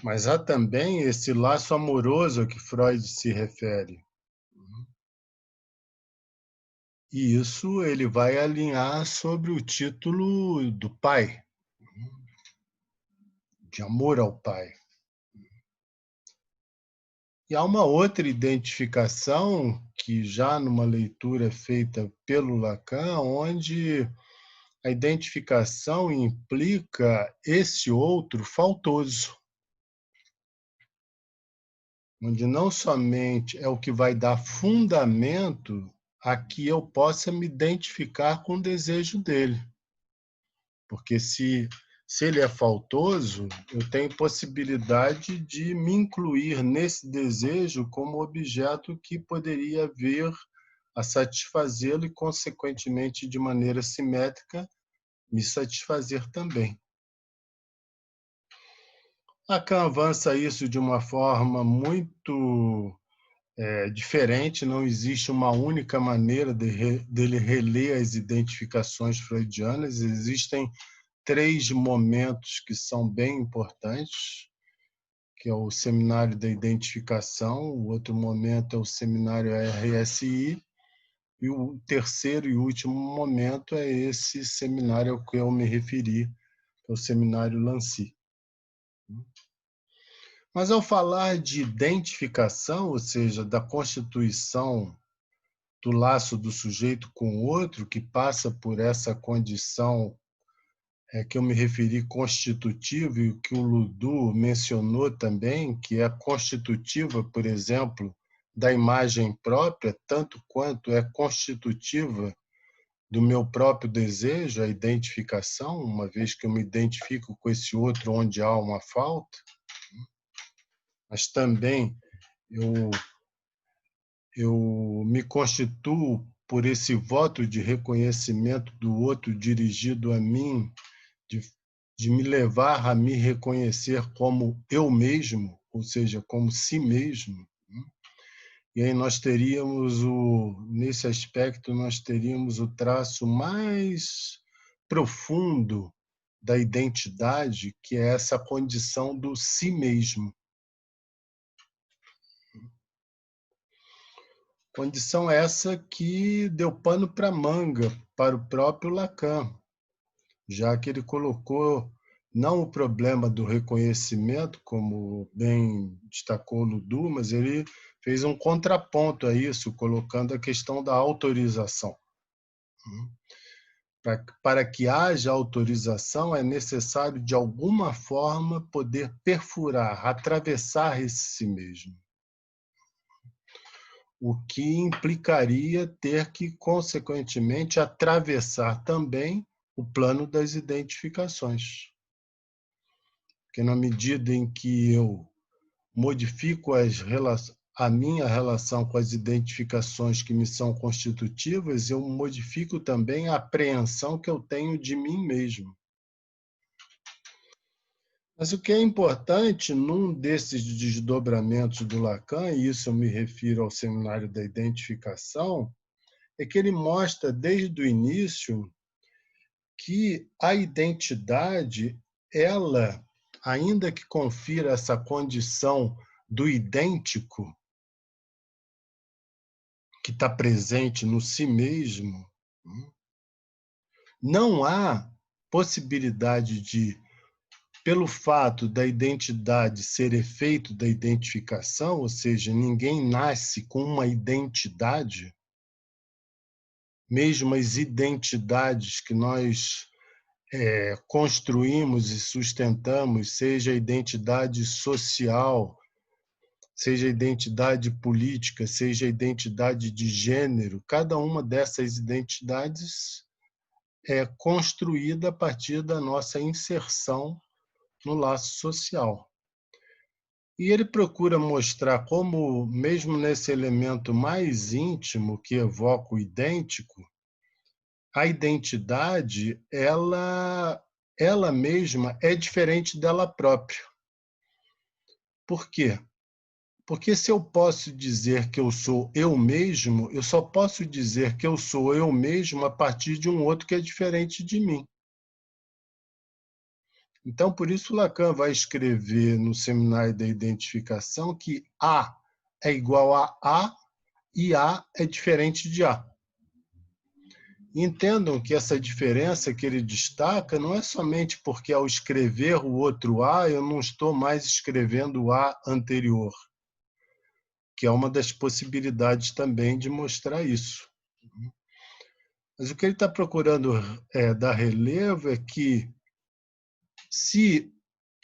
Mas há também esse laço amoroso a que Freud se refere. E isso ele vai alinhar sobre o título do pai, de amor ao pai. E há uma outra identificação que já numa leitura feita pelo Lacan, onde a identificação implica esse outro faltoso, onde não somente é o que vai dar fundamento a que eu possa me identificar com o desejo dele. Porque se ele é faltoso, eu tenho possibilidade de me incluir nesse desejo como objeto que poderia vir a satisfazê-lo e, consequentemente, de maneira simétrica, me satisfazer também. Lacan avança isso de uma forma muito diferente, não existe uma única maneira dele reler as identificações freudianas, existem 3 momentos que são bem importantes, que é o seminário da identificação, o outro momento é o seminário RSI, e o terceiro e último momento é esse seminário ao que eu me referi, que é o seminário Lancy. Mas ao falar de identificação, ou seja, da constituição do laço do sujeito com o outro, que passa por essa condição que eu me referi constitutiva, e que o Ludu mencionou também, que é constitutiva, por exemplo, da imagem própria, tanto quanto é constitutiva do meu próprio desejo, a identificação, uma vez que eu me identifico com esse outro onde há uma falta, mas também eu me constituo por esse voto de reconhecimento do outro dirigido a mim, de me levar a me reconhecer como eu mesmo, ou seja, como si mesmo. E aí nós teríamos nesse aspecto, nós teríamos o traço mais profundo da identidade, que é essa condição do si mesmo. Condição essa que deu pano para manga para o próprio Lacan, já que ele colocou não o problema do reconhecimento, como bem destacou o Ludu, mas ele fez um contraponto a isso, colocando a questão da autorização. Para que haja autorização, é necessário, de alguma forma, poder perfurar, atravessar esse si mesmo. O que implicaria ter que, consequentemente, atravessar também o plano das identificações. Porque na medida em que eu modifico a minha relação com as identificações que me são constitutivas, eu modifico também a apreensão que eu tenho de mim mesmo. Mas o que é importante num desses desdobramentos do Lacan, e isso eu me refiro ao seminário da identificação, é que ele mostra desde o início que a identidade, ela, ainda que confira essa condição do idêntico, que está presente no si mesmo, não há possibilidade de, pelo fato da identidade ser efeito da identificação, ou seja, ninguém nasce com uma identidade, mesmo as identidades que nós construímos e sustentamos, seja a identidade social, seja a identidade política, seja a identidade de gênero, cada uma dessas identidades é construída a partir da nossa inserção no laço social. E ele procura mostrar como, mesmo nesse elemento mais íntimo que evoca o idêntico, a identidade, ela mesma é diferente dela própria. Por quê? Porque se eu posso dizer que eu sou eu mesmo, eu só posso dizer que eu sou eu mesmo a partir de um outro que é diferente de mim. Então, por isso, Lacan vai escrever no Seminário da Identificação que A é igual a A e A é diferente de A. Entendam que essa diferença que ele destaca não é somente porque ao escrever o outro A, eu não estou mais escrevendo o A anterior, que é uma das possibilidades também de mostrar isso. Mas o que ele está procurando dar relevo é que se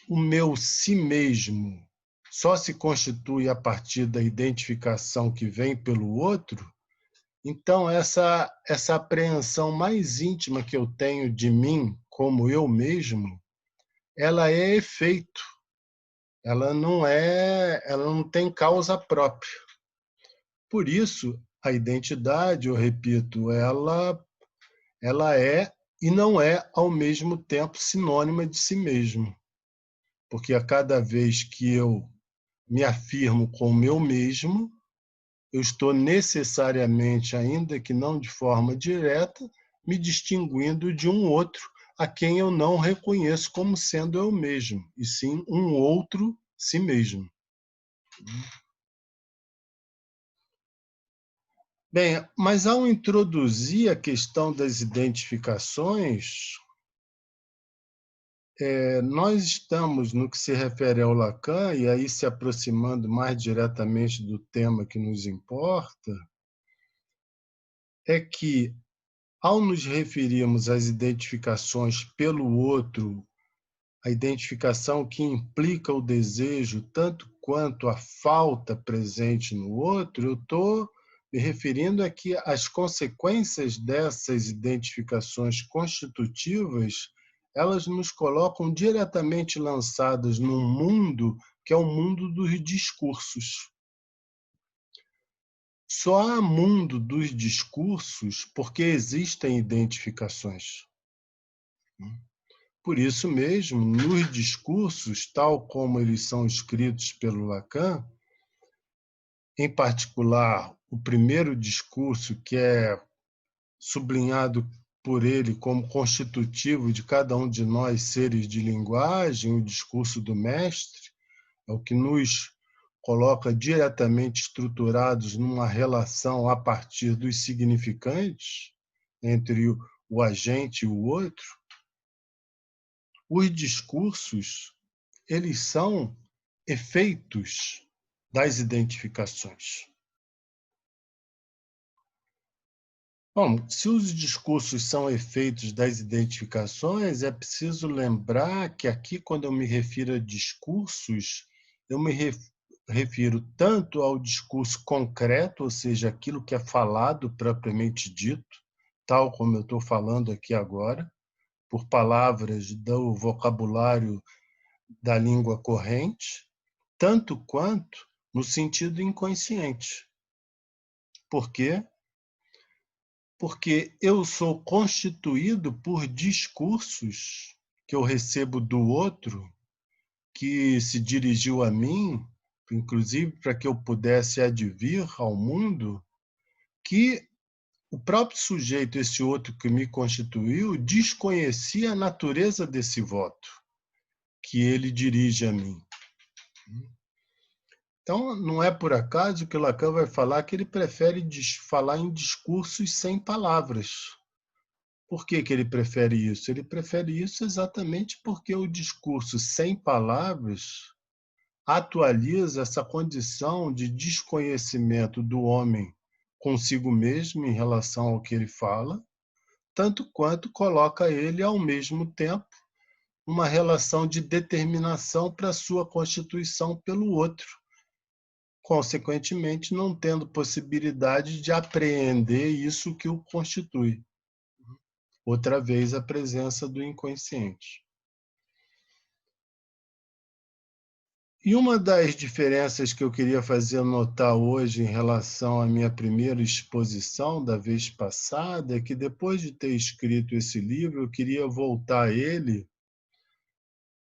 o meu si mesmo só se constitui a partir da identificação que vem pelo outro, então essa apreensão mais íntima que eu tenho de mim como eu mesmo, ela é efeito, ela não tem causa própria. Por isso, a identidade, eu repito, ela é e não é ao mesmo tempo sinônima de si mesmo. Porque a cada vez que eu me afirmo como eu mesmo, eu estou necessariamente, ainda que não de forma direta, me distinguindo de um outro a quem eu não reconheço como sendo eu mesmo, e sim um outro si mesmo. Bem, mas ao introduzir a questão das identificações, nós estamos, no que se refere ao Lacan, e aí se aproximando mais diretamente do tema que nos importa, é que, ao nos referirmos às identificações pelo outro, a identificação que implica o desejo tanto quanto a falta presente no outro, eu estou me referindo a que as consequências dessas identificações constitutivas, elas nos colocam diretamente lançadas num mundo que é o mundo dos discursos. Só há mundo dos discursos porque existem identificações. Por isso mesmo, nos discursos, tal como eles são escritos pelo Lacan, em particular, o primeiro discurso, que é sublinhado por ele como constitutivo de cada um de nós, seres de linguagem, o discurso do mestre, é o que nos coloca diretamente estruturados numa relação a partir dos significantes entre o agente e o outro. Os discursos, eles são efeitos das identificações. Bom, se os discursos são efeitos das identificações, é preciso lembrar que aqui, quando eu me refiro a discursos, eu me refiro tanto ao discurso concreto, ou seja, aquilo que é falado propriamente dito, tal como eu estou falando aqui agora, por palavras do vocabulário da língua corrente, tanto quanto no sentido inconsciente. Por quê? Porque eu sou constituído por discursos que eu recebo do outro, que se dirigiu a mim, inclusive para que eu pudesse advir ao mundo, que o próprio sujeito, esse outro que me constituiu, desconhecia a natureza desse voto que ele dirige a mim. Então, não é por acaso que Lacan vai falar que ele prefere falar em discursos sem palavras. Por que ele prefere isso? Ele prefere isso exatamente porque o discurso sem palavras atualiza essa condição de desconhecimento do homem consigo mesmo em relação ao que ele fala, tanto quanto coloca ele, ao mesmo tempo, uma relação de determinação para a sua constituição pelo outro, consequentemente não tendo possibilidade de apreender isso que o constitui. Outra vez, a presença do inconsciente. E uma das diferenças que eu queria fazer notar hoje em relação à minha primeira exposição da vez passada é que depois de ter escrito esse livro, eu queria voltar a ele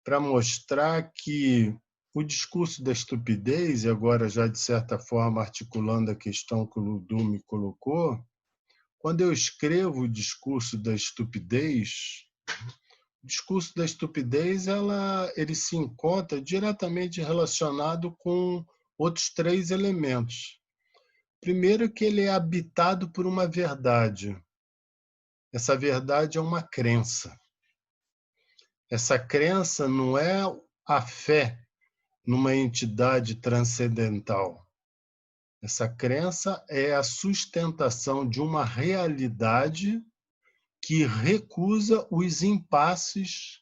para mostrar que o discurso da estupidez, e agora já de certa forma articulando a questão que o Ludu me colocou, quando eu escrevo o discurso da estupidez, o discurso da estupidez ele se encontra diretamente relacionado com outros 3 elementos. Primeiro, que ele é habitado por uma verdade. Essa verdade é uma crença. Essa crença não é a fé numa entidade transcendental. Essa crença é a sustentação de uma realidade que recusa os impasses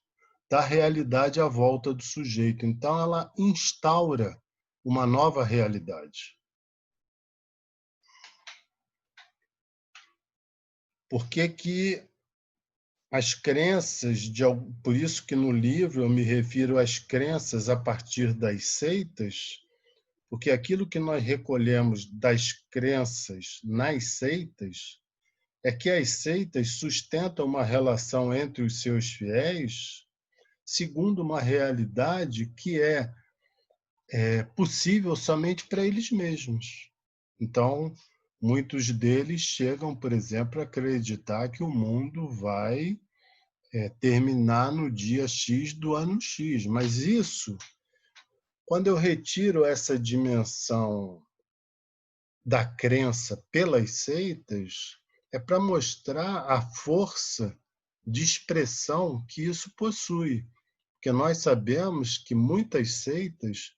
da realidade à volta do sujeito. Então, ela instaura uma nova realidade. Por que as crenças, por isso que no livro eu me refiro às crenças a partir das seitas, porque aquilo que nós recolhemos das crenças nas seitas é que as seitas sustentam uma relação entre os seus fiéis segundo uma realidade que é possível somente para eles mesmos. Então, muitos deles chegam, por exemplo, a acreditar que o mundo vai terminar no dia X do ano X. Mas isso, quando eu retiro essa dimensão da crença pelas seitas, é para mostrar a força de expressão que isso possui. Porque nós sabemos que muitas seitas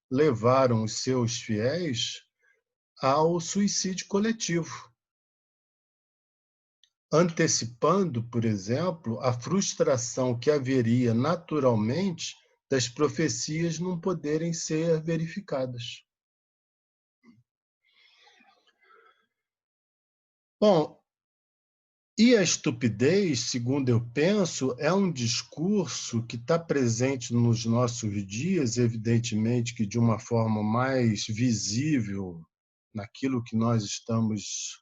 levaram os seus fiéis ao suicídio coletivo, antecipando, por exemplo, a frustração que haveria naturalmente das profecias não poderem ser verificadas. Bom, e a estupidez, segundo eu penso, é um discurso que está presente nos nossos dias, evidentemente que de uma forma mais visível naquilo que nós estamos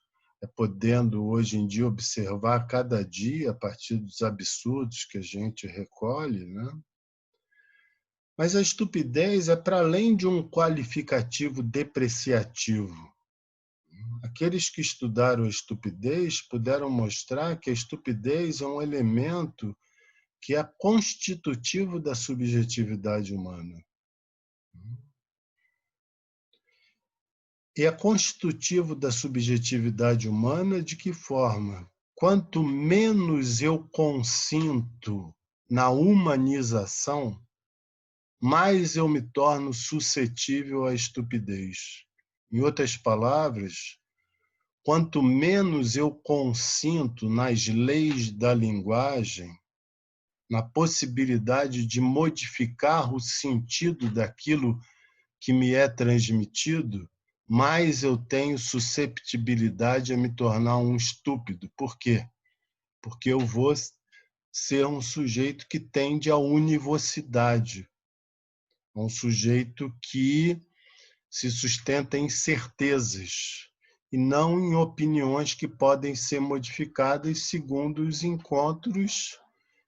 podendo hoje em dia observar cada dia a partir dos absurdos que a gente recolhe, né? Mas a estupidez é para além de um qualificativo depreciativo. Aqueles que estudaram a estupidez puderam mostrar que a estupidez é um elemento que é constitutivo da subjetividade humana. E é constitutivo da subjetividade humana de que forma? Quanto menos eu consinto na humanização, mais eu me torno suscetível à estupidez. Em outras palavras, quanto menos eu consinto nas leis da linguagem, na possibilidade de modificar o sentido daquilo que me é transmitido, mais eu tenho susceptibilidade a me tornar um estúpido. Por quê? Porque eu vou ser um sujeito que tende à univocidade, um sujeito que se sustenta em certezas e não em opiniões que podem ser modificadas segundo os encontros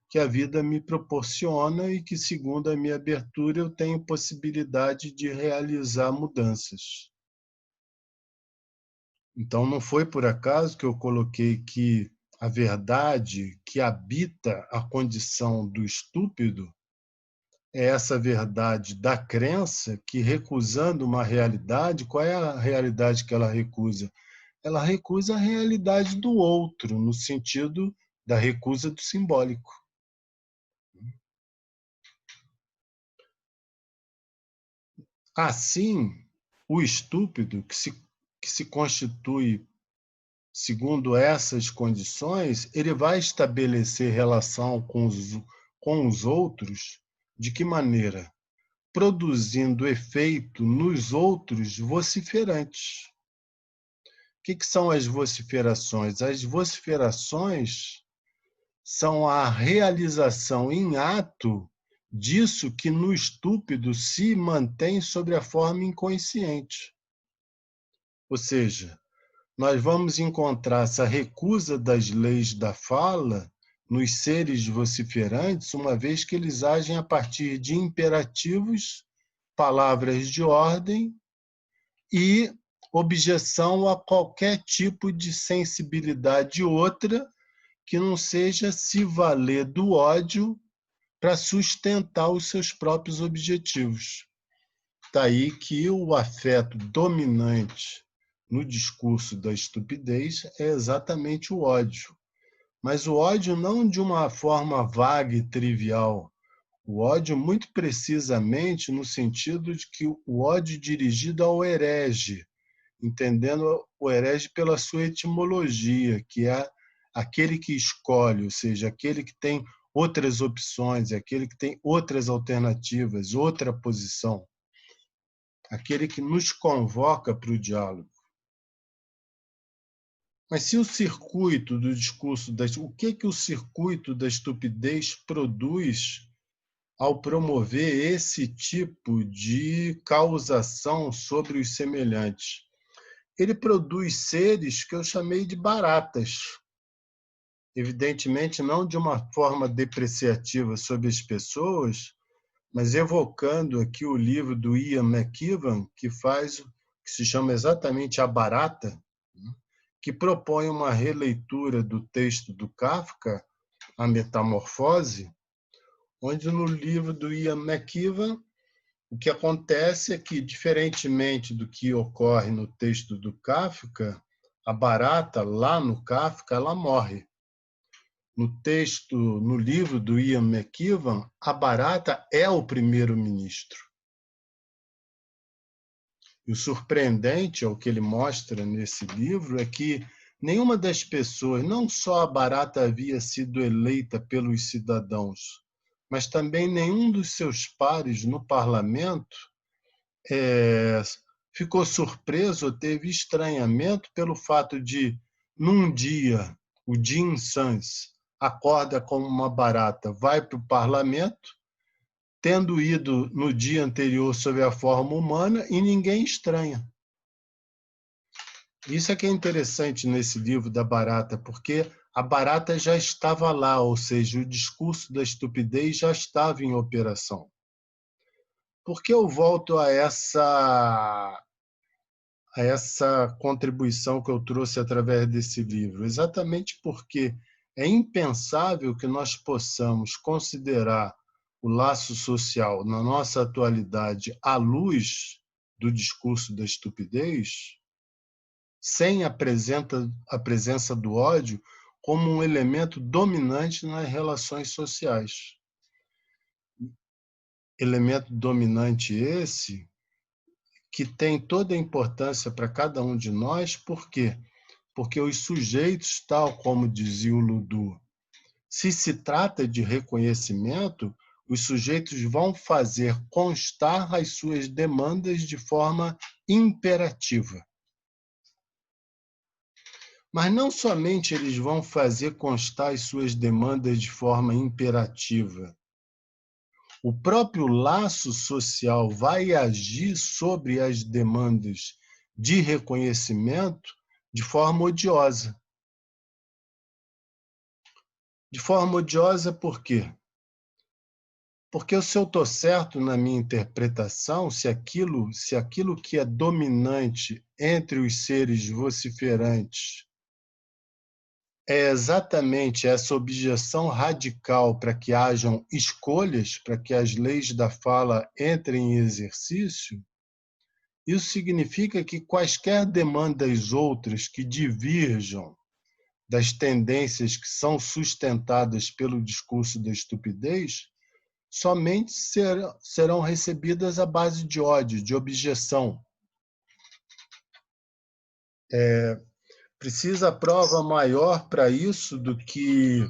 que a vida me proporciona e que, segundo a minha abertura, eu tenho possibilidade de realizar mudanças. Então, não foi por acaso que eu coloquei que a verdade que habita a condição do estúpido é essa verdade da crença que, recusando uma realidade, qual é a realidade que ela recusa? Ela recusa a realidade do outro, no sentido da recusa do simbólico. Assim, o estúpido, que se constitui segundo essas condições, ele vai estabelecer relação com os outros de que maneira? produzindo efeito nos outros vociferantes. O que são as vociferações? As vociferações são a realização em ato disso que no estúpido se mantém sobre a forma inconsciente. Ou seja, nós vamos encontrar essa recusa das leis da fala nos seres vociferantes, uma vez que eles agem a partir de imperativos, palavras de ordem e objeção a qualquer tipo de sensibilidade outra que não seja se valer do ódio para sustentar os seus próprios objetivos. Daí que o afeto dominante no discurso da estupidez é exatamente o ódio. Mas o ódio não de uma forma vaga e trivial. O ódio muito precisamente no sentido de que o ódio dirigido ao herege, entendendo o herege pela sua etimologia, que é aquele que escolhe, ou seja, aquele que tem outras opções, aquele que tem outras alternativas, outra posição, aquele que nos convoca para o diálogo. Mas se o circuito do discurso, o que o circuito da estupidez produz ao promover esse tipo de causação sobre os semelhantes? Ele produz seres que eu chamei de baratas. Evidentemente, não de uma forma depreciativa sobre as pessoas, mas evocando aqui o livro do Ian McEwan, que se chama exatamente A Barata, que propõe uma releitura do texto do Kafka, A Metamorfose, onde no livro do Ian McEwan, o que acontece é que, diferentemente do que ocorre no texto do Kafka, a barata, lá no Kafka, ela morre. No livro do Ian McEwan, a barata é o primeiro-ministro. E o surpreendente, o que ele mostra nesse livro, é que nenhuma das pessoas, não só a barata havia sido eleita pelos cidadãos, mas também nenhum dos seus pares no parlamento ficou surpreso ou teve estranhamento pelo fato de, num dia, o Jim Sons acorda como uma barata, vai para o parlamento, tendo ido no dia anterior sob a forma humana, e ninguém estranha. Isso é que é interessante nesse livro da barata, porque a barata já estava lá, ou seja, o discurso da estupidez já estava em operação. Por que eu volto a essa contribuição que eu trouxe através desse livro? Exatamente porque é impensável que nós possamos considerar o laço social na nossa atualidade à luz do discurso da estupidez, sem a presença do ódio como um elemento dominante nas relações sociais. Elemento dominante esse que tem toda a importância para cada um de nós, por quê? Porque os sujeitos, tal como dizia o Ludu, se se trata de reconhecimento, os sujeitos vão fazer constar as suas demandas de forma imperativa. Mas não somente eles vão fazer constar as suas demandas de forma imperativa. O próprio laço social vai agir sobre as demandas de reconhecimento de forma odiosa. De forma odiosa por quê? Porque se eu estou certo na minha interpretação, se aquilo que é dominante entre os seres vociferantes é exatamente essa objeção radical para que hajam escolhas, para que as leis da fala entrem em exercício, isso significa que quaisquer demandas outras que divirjam das tendências que são sustentadas pelo discurso da estupidez somente serão recebidas à base de ódio, de objeção. Precisa prova maior para isso do que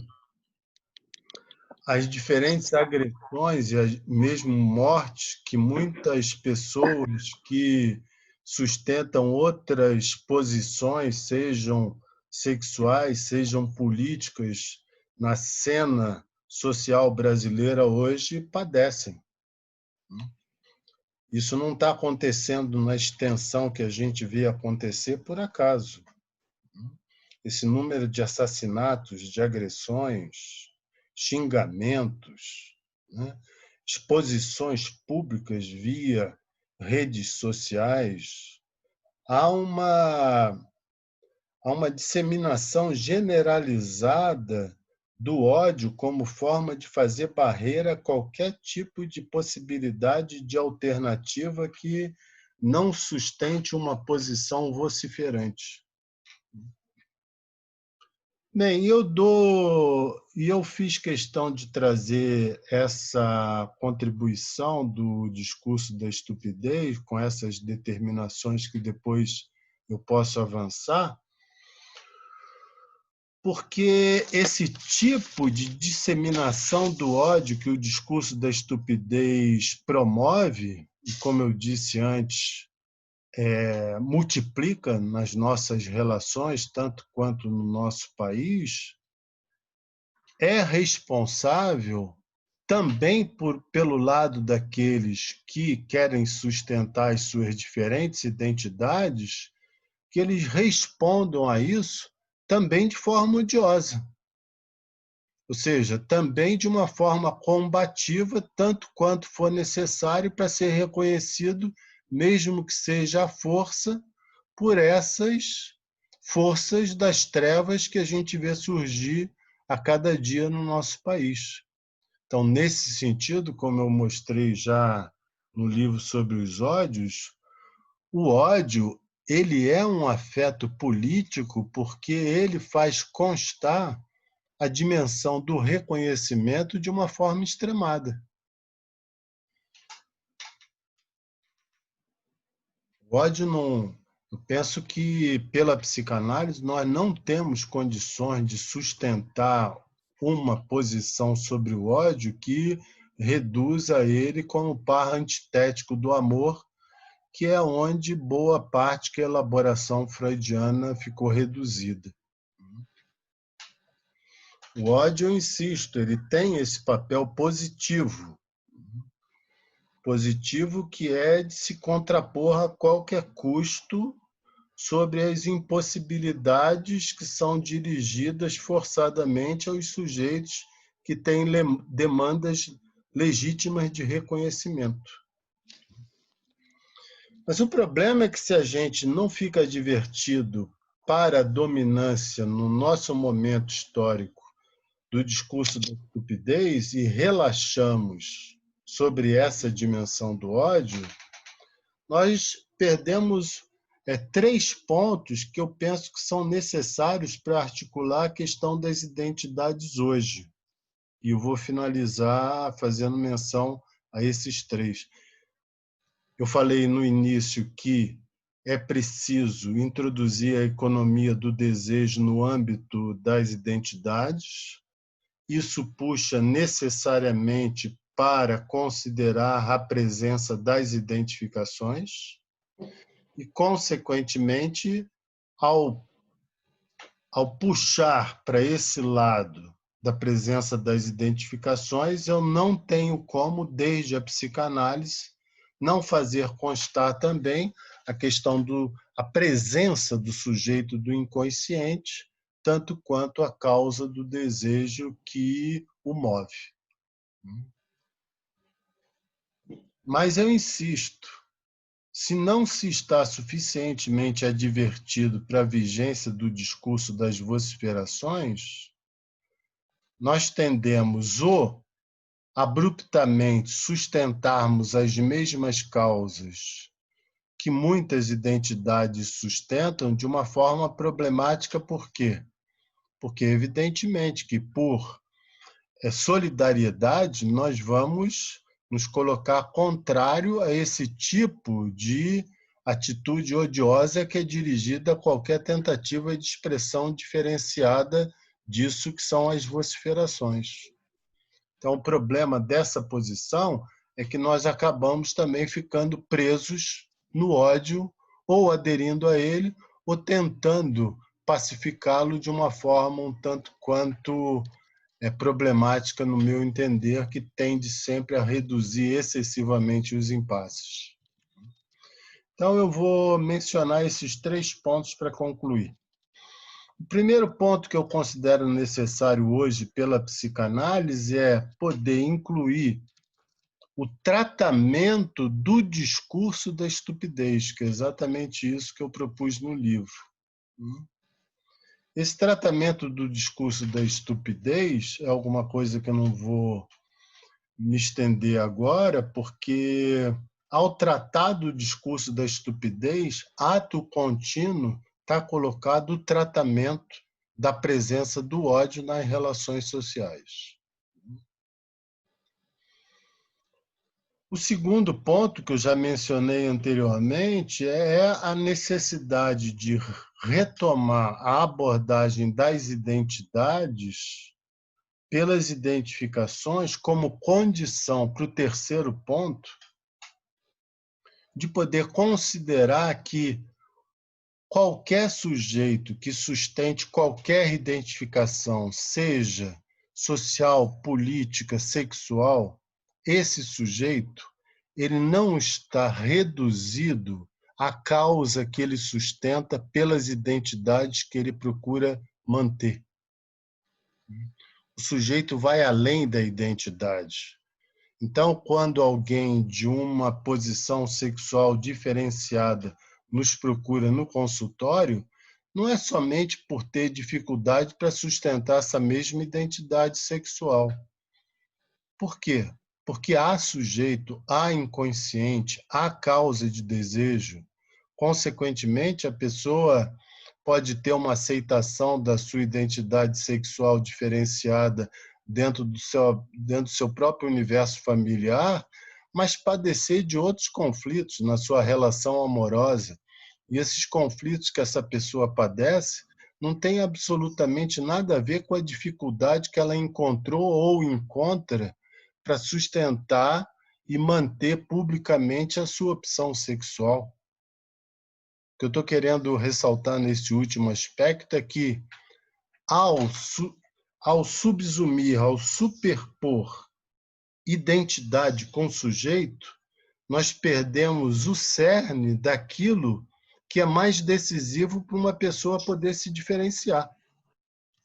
as diferentes agressões e mesmo mortes que muitas pessoas que sustentam outras posições, sejam sexuais, sejam políticas, na cena social brasileira hoje padecem. Isso não está acontecendo na extensão que a gente vê acontecer por acaso. Esse número de assassinatos, de agressões, xingamentos, né? Exposições públicas via redes sociais, há uma disseminação generalizada do ódio como forma de fazer barreira a qualquer tipo de possibilidade de alternativa que não sustente uma posição vociferante. Bem, eu fiz questão de trazer essa contribuição do discurso da estupidez, com essas determinações que depois eu posso avançar, porque esse tipo de disseminação do ódio que o discurso da estupidez promove, e como eu disse antes, multiplica nas nossas relações, tanto quanto no nosso país, é responsável também pelo lado daqueles que querem sustentar as suas diferentes identidades, que eles respondam a isso também de forma odiosa. Ou seja, também de uma forma combativa, tanto quanto for necessário para ser reconhecido, mesmo que seja à força, por essas forças das trevas que a gente vê surgir a cada dia no nosso país. Então, nesse sentido, como eu mostrei já no livro sobre os ódios, o ódio ele é um afeto político porque ele faz constar a dimensão do reconhecimento de uma forma extremada. O ódio não... Eu penso que, pela psicanálise, nós não temos condições de sustentar uma posição sobre o ódio que reduza ele como par antitético do amor, que é onde boa parte que a elaboração freudiana ficou reduzida. O ódio, eu insisto, ele tem esse papel positivo. Positivo que é de se contrapor a qualquer custo sobre as impossibilidades que são dirigidas forçadamente aos sujeitos que têm demandas legítimas de reconhecimento. Mas o problema é que se a gente não fica advertido para a dominância no nosso momento histórico do discurso da estupidez e relaxamos sobre essa dimensão do ódio, nós perdemos 3 pontos que eu penso que são necessários para articular a questão das identidades hoje. E eu vou finalizar fazendo menção a esses 3. Eu falei no início que é preciso introduzir a economia do desejo no âmbito das identidades. Isso puxa necessariamente para considerar a presença das identificações e, consequentemente, ao puxar para esse lado da presença das identificações, eu não tenho como, desde a psicanálise, não fazer constar também a questão da presença do sujeito do inconsciente, tanto quanto a causa do desejo que o move. Mas eu insisto, se não se está suficientemente advertido para a vigência do discurso das vociferações, nós tendemos abruptamente sustentarmos as mesmas causas que muitas identidades sustentam de uma forma problemática. Por quê? Porque, evidentemente, que por solidariedade nós vamos nos colocar contrário a esse tipo de atitude odiosa que é dirigida a qualquer tentativa de expressão diferenciada disso que são as vociferações. Então, o problema dessa posição é que nós acabamos também ficando presos no ódio, ou aderindo a ele, ou tentando pacificá-lo de uma forma um tanto quanto problemática, no meu entender, que tende sempre a reduzir excessivamente os impasses. Então, eu vou mencionar esses 3 pontos para concluir. O primeiro ponto que eu considero necessário hoje pela psicanálise é poder incluir o tratamento do discurso da estupidez, que é exatamente isso que eu propus no livro. Esse tratamento do discurso da estupidez é alguma coisa que eu não vou me estender agora, porque ao tratar do discurso da estupidez, ato contínuo está colocado o tratamento da presença do ódio nas relações sociais. O segundo ponto, que eu já mencionei anteriormente, é a necessidade de retomar a abordagem das identidades pelas identificações como condição para o terceiro ponto, de poder considerar que qualquer sujeito que sustente qualquer identificação, seja social, política, sexual, esse sujeito, ele não está reduzido à causa que ele sustenta pelas identidades que ele procura manter. O sujeito vai além da identidade. Então, quando alguém de uma posição sexual diferenciada nos procura no consultório, não é somente por ter dificuldade para sustentar essa mesma identidade sexual. Por quê? Porque há sujeito, há inconsciente, há causa de desejo. Consequentemente, a pessoa pode ter uma aceitação da sua identidade sexual diferenciada dentro do seu próprio universo familiar, mas padecer de outros conflitos na sua relação amorosa. E esses conflitos que essa pessoa padece não têm absolutamente nada a ver com a dificuldade que ela encontrou ou encontra para sustentar e manter publicamente a sua opção sexual. O que eu estou querendo ressaltar nesse último aspecto é que, ao subsumir, ao superpor identidade com sujeito, nós perdemos o cerne daquilo que é mais decisivo para uma pessoa poder se diferenciar,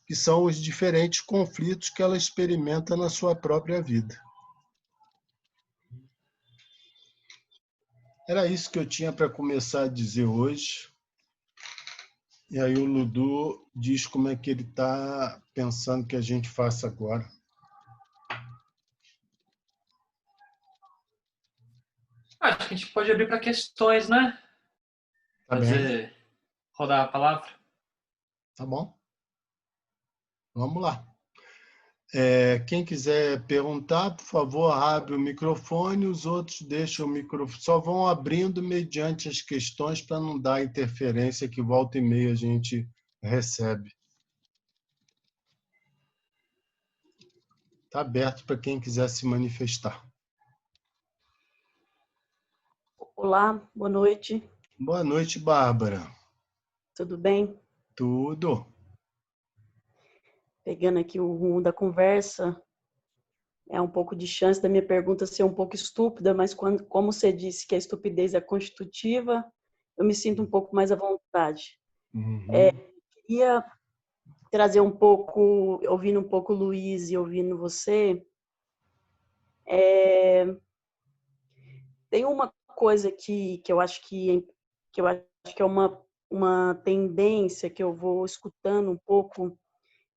que são os diferentes conflitos que ela experimenta na sua própria vida. Era isso que eu tinha para começar a dizer hoje. E aí o Ludu diz como é que ele está pensando que a gente faça agora. Acho que a gente pode abrir para questões, né? Tá bem? Rodar a palavra. Tá bom. Vamos lá. Quem quiser perguntar, por favor, abre o microfone, os outros deixam o microfone. Só vão abrindo mediante as questões para não dar interferência que volta e meia a gente recebe. Está aberto para quem quiser se manifestar. Olá, boa noite. Boa noite, Bárbara. Tudo bem? Tudo. Pegando aqui o rumo da conversa, é um pouco de chance da minha pergunta ser um pouco estúpida, mas como você disse que a estupidez é constitutiva, eu me sinto um pouco mais à vontade. Uhum. Queria trazer um pouco, ouvindo um pouco o Luiz e ouvindo você, tem uma coisa que eu acho que é uma tendência que eu vou escutando um pouco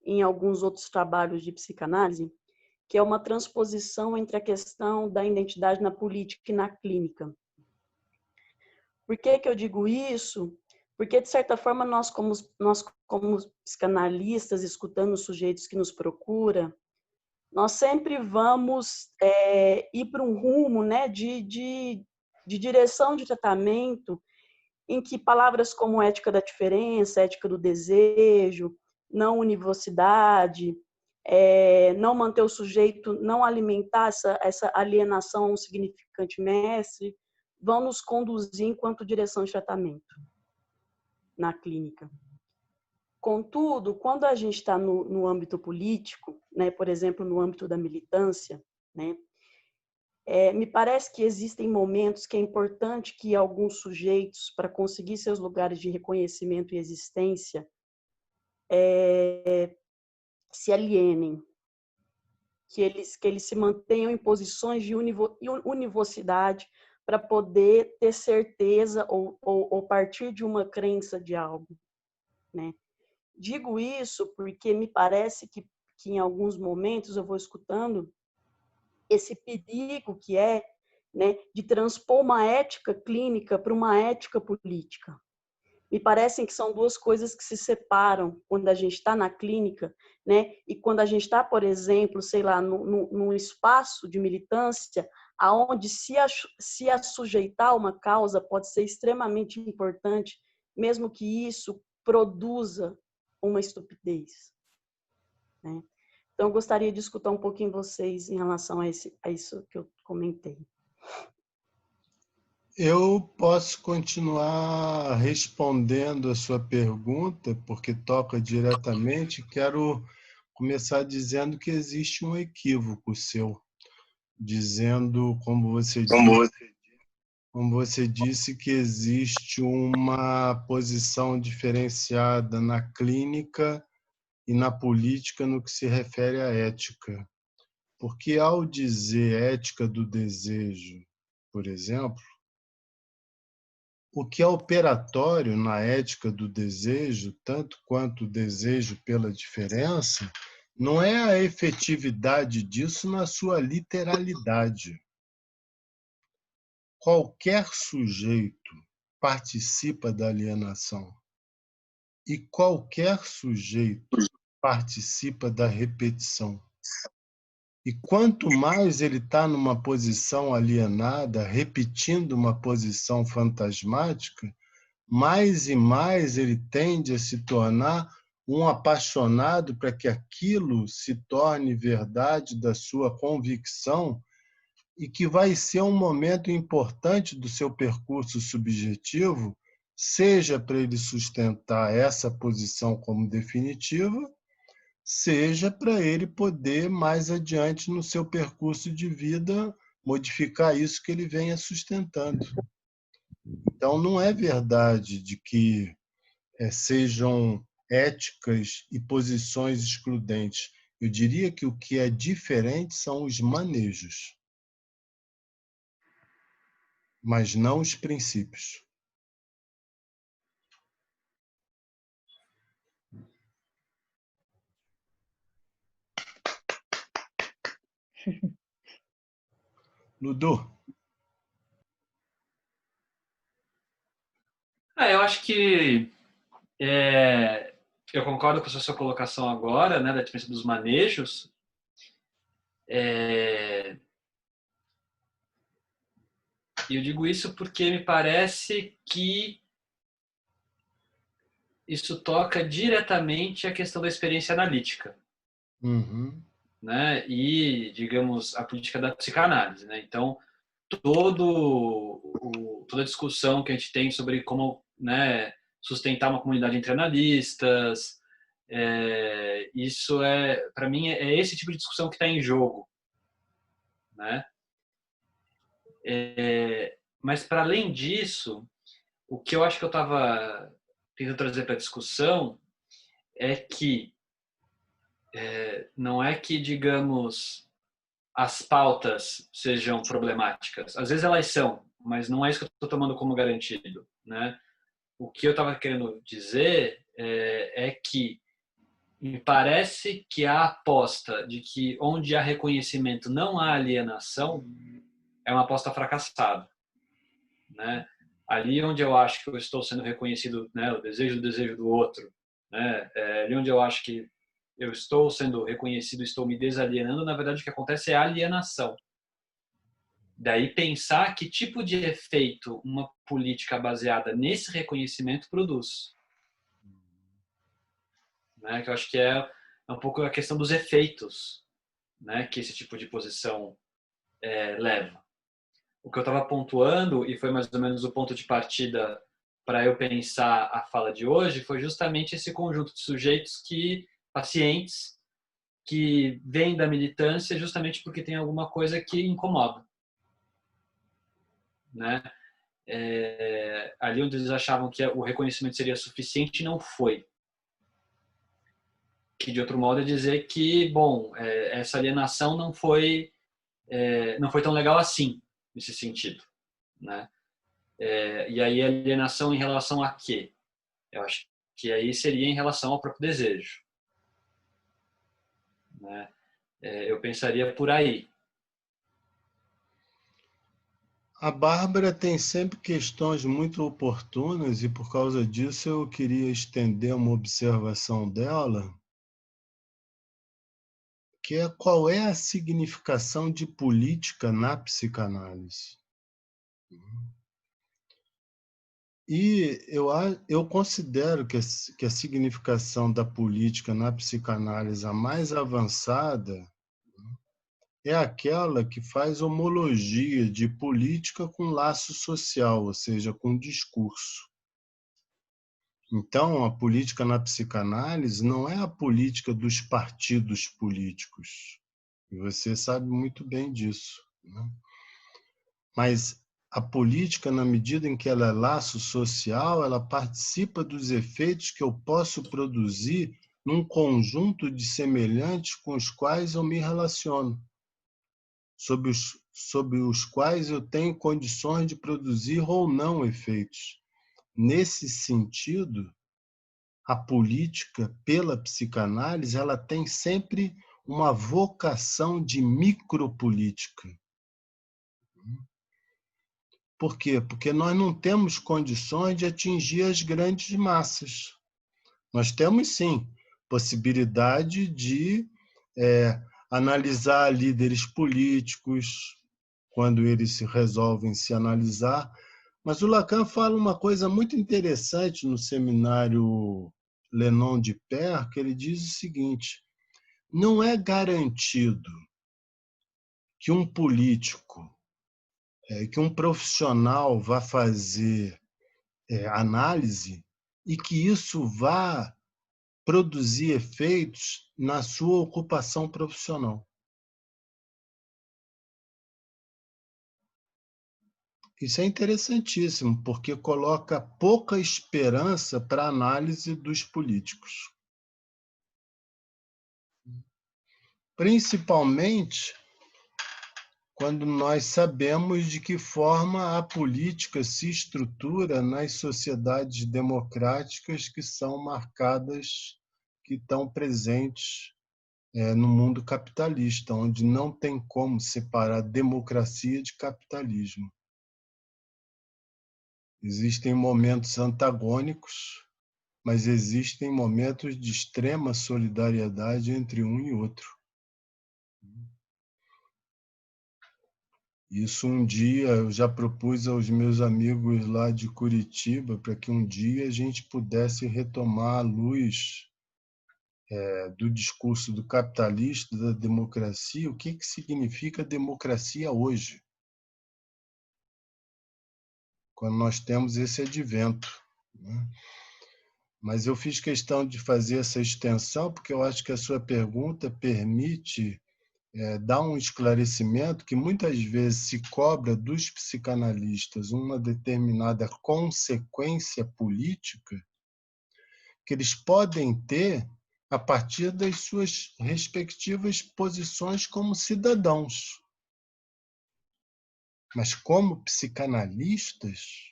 em alguns outros trabalhos de psicanálise, que é uma transposição entre a questão da identidade na política e na clínica. Por que eu digo isso? Porque, de certa forma, nós como psicanalistas, escutando os sujeitos que nos procuram, nós sempre vamos ir para um rumo, né, de direção de tratamento em que palavras como ética da diferença, ética do desejo, não univocidade, não manter o sujeito, não alimentar essa alienação a um significante mestre, vão nos conduzir enquanto direção de tratamento na clínica. Contudo, quando a gente está no âmbito político, né, por exemplo, no âmbito da militância, né, me parece que existem momentos que é importante que alguns sujeitos, para conseguir seus lugares de reconhecimento e existência, se alienem, que eles se mantenham em posições de univocidade para poder ter certeza ou partir de uma crença de algo, né? Digo isso porque me parece que em alguns momentos eu vou escutando esse perigo que né, de transpor uma ética clínica para uma ética política. Me parecem que são duas coisas que se separam quando a gente está na clínica, né? E quando a gente está, por exemplo, sei lá, num espaço de militância, aonde se assujeitar a uma causa pode ser extremamente importante, mesmo que isso produza uma estupidez, né? Então, eu gostaria de escutar um pouquinho vocês em relação a isso que eu comentei. Eu posso continuar respondendo a sua pergunta, porque toca diretamente. Quero começar dizendo que existe um equívoco seu, dizendo, como você disse, que existe uma posição diferenciada na clínica e na política no que se refere à ética. Porque ao dizer ética do desejo, por exemplo, o que é operatório na ética do desejo, tanto quanto o desejo pela diferença, não é a efetividade disso na sua literalidade. Qualquer sujeito participa da alienação e qualquer sujeito participa da repetição. E quanto mais ele está numa posição alienada, repetindo uma posição fantasmática, mais e mais ele tende a se tornar um apaixonado para que aquilo se torne verdade da sua convicção e que vai ser um momento importante do seu percurso subjetivo, seja para ele sustentar essa posição como definitiva, seja para ele poder, mais adiante no seu percurso de vida, modificar isso que ele venha sustentando. Então, não é verdade de que sejam éticas e posições excludentes. Eu diria que o que é diferente são os manejos, mas não os princípios. Ludo. Eu acho que eu concordo com a sua colocação agora, né, da diferença dos manejos. E eu digo isso porque me parece que isso toca diretamente a questão da experiência analítica, né, e, digamos, a política da psicanálise, né? Então, toda a discussão que a gente tem sobre como, né, sustentar uma comunidade entre analistas, isso para mim, é esse tipo de discussão que está em jogo, né? Mas, para além disso, o que eu acho que eu estava tentando trazer para a discussão é que não é que, digamos, as pautas sejam problemáticas. Às vezes elas são, mas não é isso que eu estou tomando como garantido, né? O que eu estava querendo dizer é que me parece que a aposta de que onde há reconhecimento não há alienação é uma aposta fracassada, né? Ali onde eu acho que eu estou sendo reconhecido, né, o desejo do outro, né? Ali onde eu acho que eu estou sendo reconhecido, estou me desalienando, na verdade o que acontece é a alienação. Daí pensar que tipo de efeito uma política baseada nesse reconhecimento produz. Né? Que eu acho que é um pouco a questão dos efeitos, né, que esse tipo de posição leva. O que eu estava pontuando, e foi mais ou menos o ponto de partida para eu pensar a fala de hoje, foi justamente esse conjunto de sujeitos pacientes, que vêm da militância justamente porque tem alguma coisa que incomoda, né? Ali onde eles achavam que o reconhecimento seria suficiente, não foi. Que, de outro modo, é dizer que, bom, essa alienação não foi tão legal assim, nesse sentido, né? E aí, alienação em relação a quê? Eu acho que aí seria em relação ao próprio desejo, né? Eu pensaria por aí. A Bárbara tem sempre questões muito oportunas e, por causa disso, eu queria estender uma observação dela, que é qual é a significação de política na psicanálise. E eu considero que a significação da política na psicanálise a mais avançada é aquela que faz homologia de política com laço social, ou seja, com discurso. Então, a política na psicanálise não é a política dos partidos políticos. E você sabe muito bem disso, né? Mas a política, na medida em que ela é laço social, ela participa dos efeitos que eu posso produzir num conjunto de semelhantes com os quais eu me relaciono, sobre os quais eu tenho condições de produzir ou não efeitos. Nesse sentido, a política, pela psicanálise, ela tem sempre uma vocação de micropolítica. Por quê? Porque nós não temos condições de atingir as grandes massas. Nós temos, sim, possibilidade de analisar líderes políticos, quando eles se resolvem se analisar. Mas o Lacan fala uma coisa muito interessante no seminário Lenon de Per, que ele diz o seguinte: não é garantido que um político, que um profissional vá fazer análise e que isso vá produzir efeitos na sua ocupação profissional. Isso é interessantíssimo, porque coloca pouca esperança para a análise dos políticos. Principalmente quando nós sabemos de que forma a política se estrutura nas sociedades democráticas que são marcadas, que estão presentes no mundo capitalista, onde não tem como separar democracia de capitalismo. Existem momentos antagônicos, mas existem momentos de extrema solidariedade entre um e outro. Isso um dia eu já propus aos meus amigos lá de Curitiba, para que um dia a gente pudesse retomar a luz do discurso do capitalista, da democracia, o que significa democracia hoje, quando nós temos esse advento, né? Mas eu fiz questão de fazer essa extensão, porque eu acho que a sua pergunta permite dar um esclarecimento que muitas vezes se cobra dos psicanalistas uma determinada consequência política que eles podem ter a partir das suas respectivas posições como cidadãos. Mas como psicanalistas,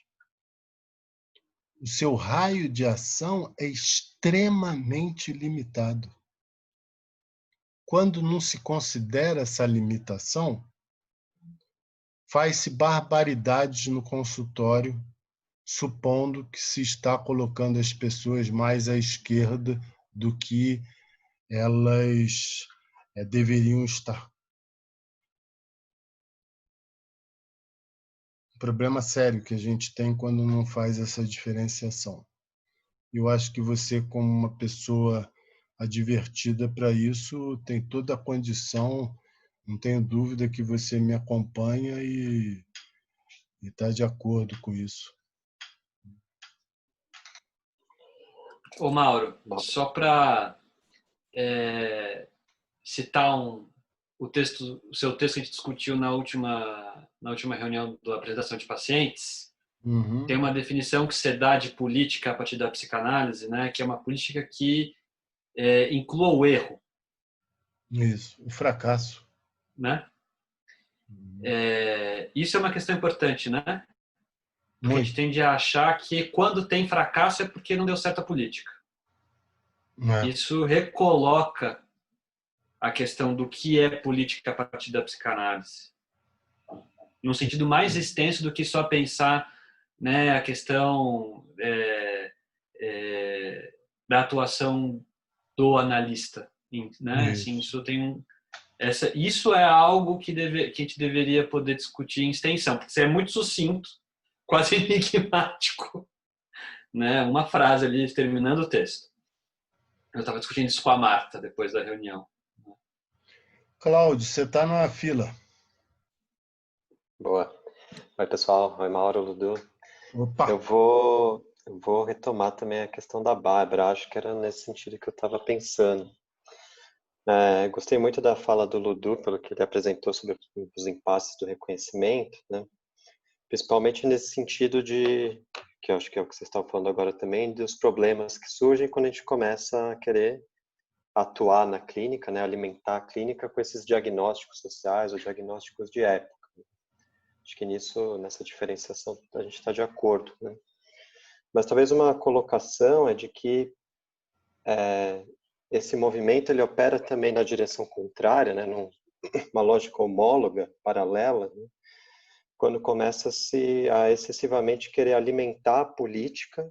o seu raio de ação é extremamente limitado. Quando não se considera essa limitação, faz-se barbaridades no consultório, supondo que se está colocando as pessoas mais à esquerda do que elas deveriam estar. Um problema sério que a gente tem quando não faz essa diferenciação. Eu acho que você, como uma pessoa advertida para isso, tem toda a condição, não tenho dúvida que você me acompanha e está de acordo com isso. Ô Mauro, só para citar o seu texto que a gente discutiu na última reunião da apresentação de pacientes, tem uma definição que você dá de política a partir da psicanálise, né, que é uma política que inclua o erro. Isso, o fracasso. Né? Isso é uma questão importante, né? Porque a gente tende a achar que quando tem fracasso é porque não deu certo a política. Isso recoloca a questão do que é política a partir da psicanálise. Num sentido mais extenso do que só pensar, né, a questão da atuação do analista. Né? Assim, isso é algo que a gente deveria poder discutir em extensão, porque isso é muito sucinto, quase enigmático. Né? Uma frase ali, terminando o texto. Eu estava discutindo isso com a Marta depois da reunião. Cláudio, você está na fila. Boa. Oi, pessoal. Oi, Mauro, Ludu. Opa. Eu vou retomar também a questão da Bárbara. Acho que era nesse sentido que eu estava pensando. Gostei muito da fala do Ludu, pelo que ele apresentou sobre os impasses do reconhecimento, né? Principalmente nesse sentido que eu acho que é o que vocês estão falando agora também, dos problemas que surgem quando a gente começa a querer atuar na clínica, né, alimentar a clínica com esses diagnósticos sociais ou diagnósticos de época. Acho que nessa diferenciação a gente está de acordo, né? Mas talvez uma colocação é de que esse movimento ele opera também na direção contrária, né, numa lógica homóloga, paralela, né, quando começa-se a excessivamente querer alimentar a política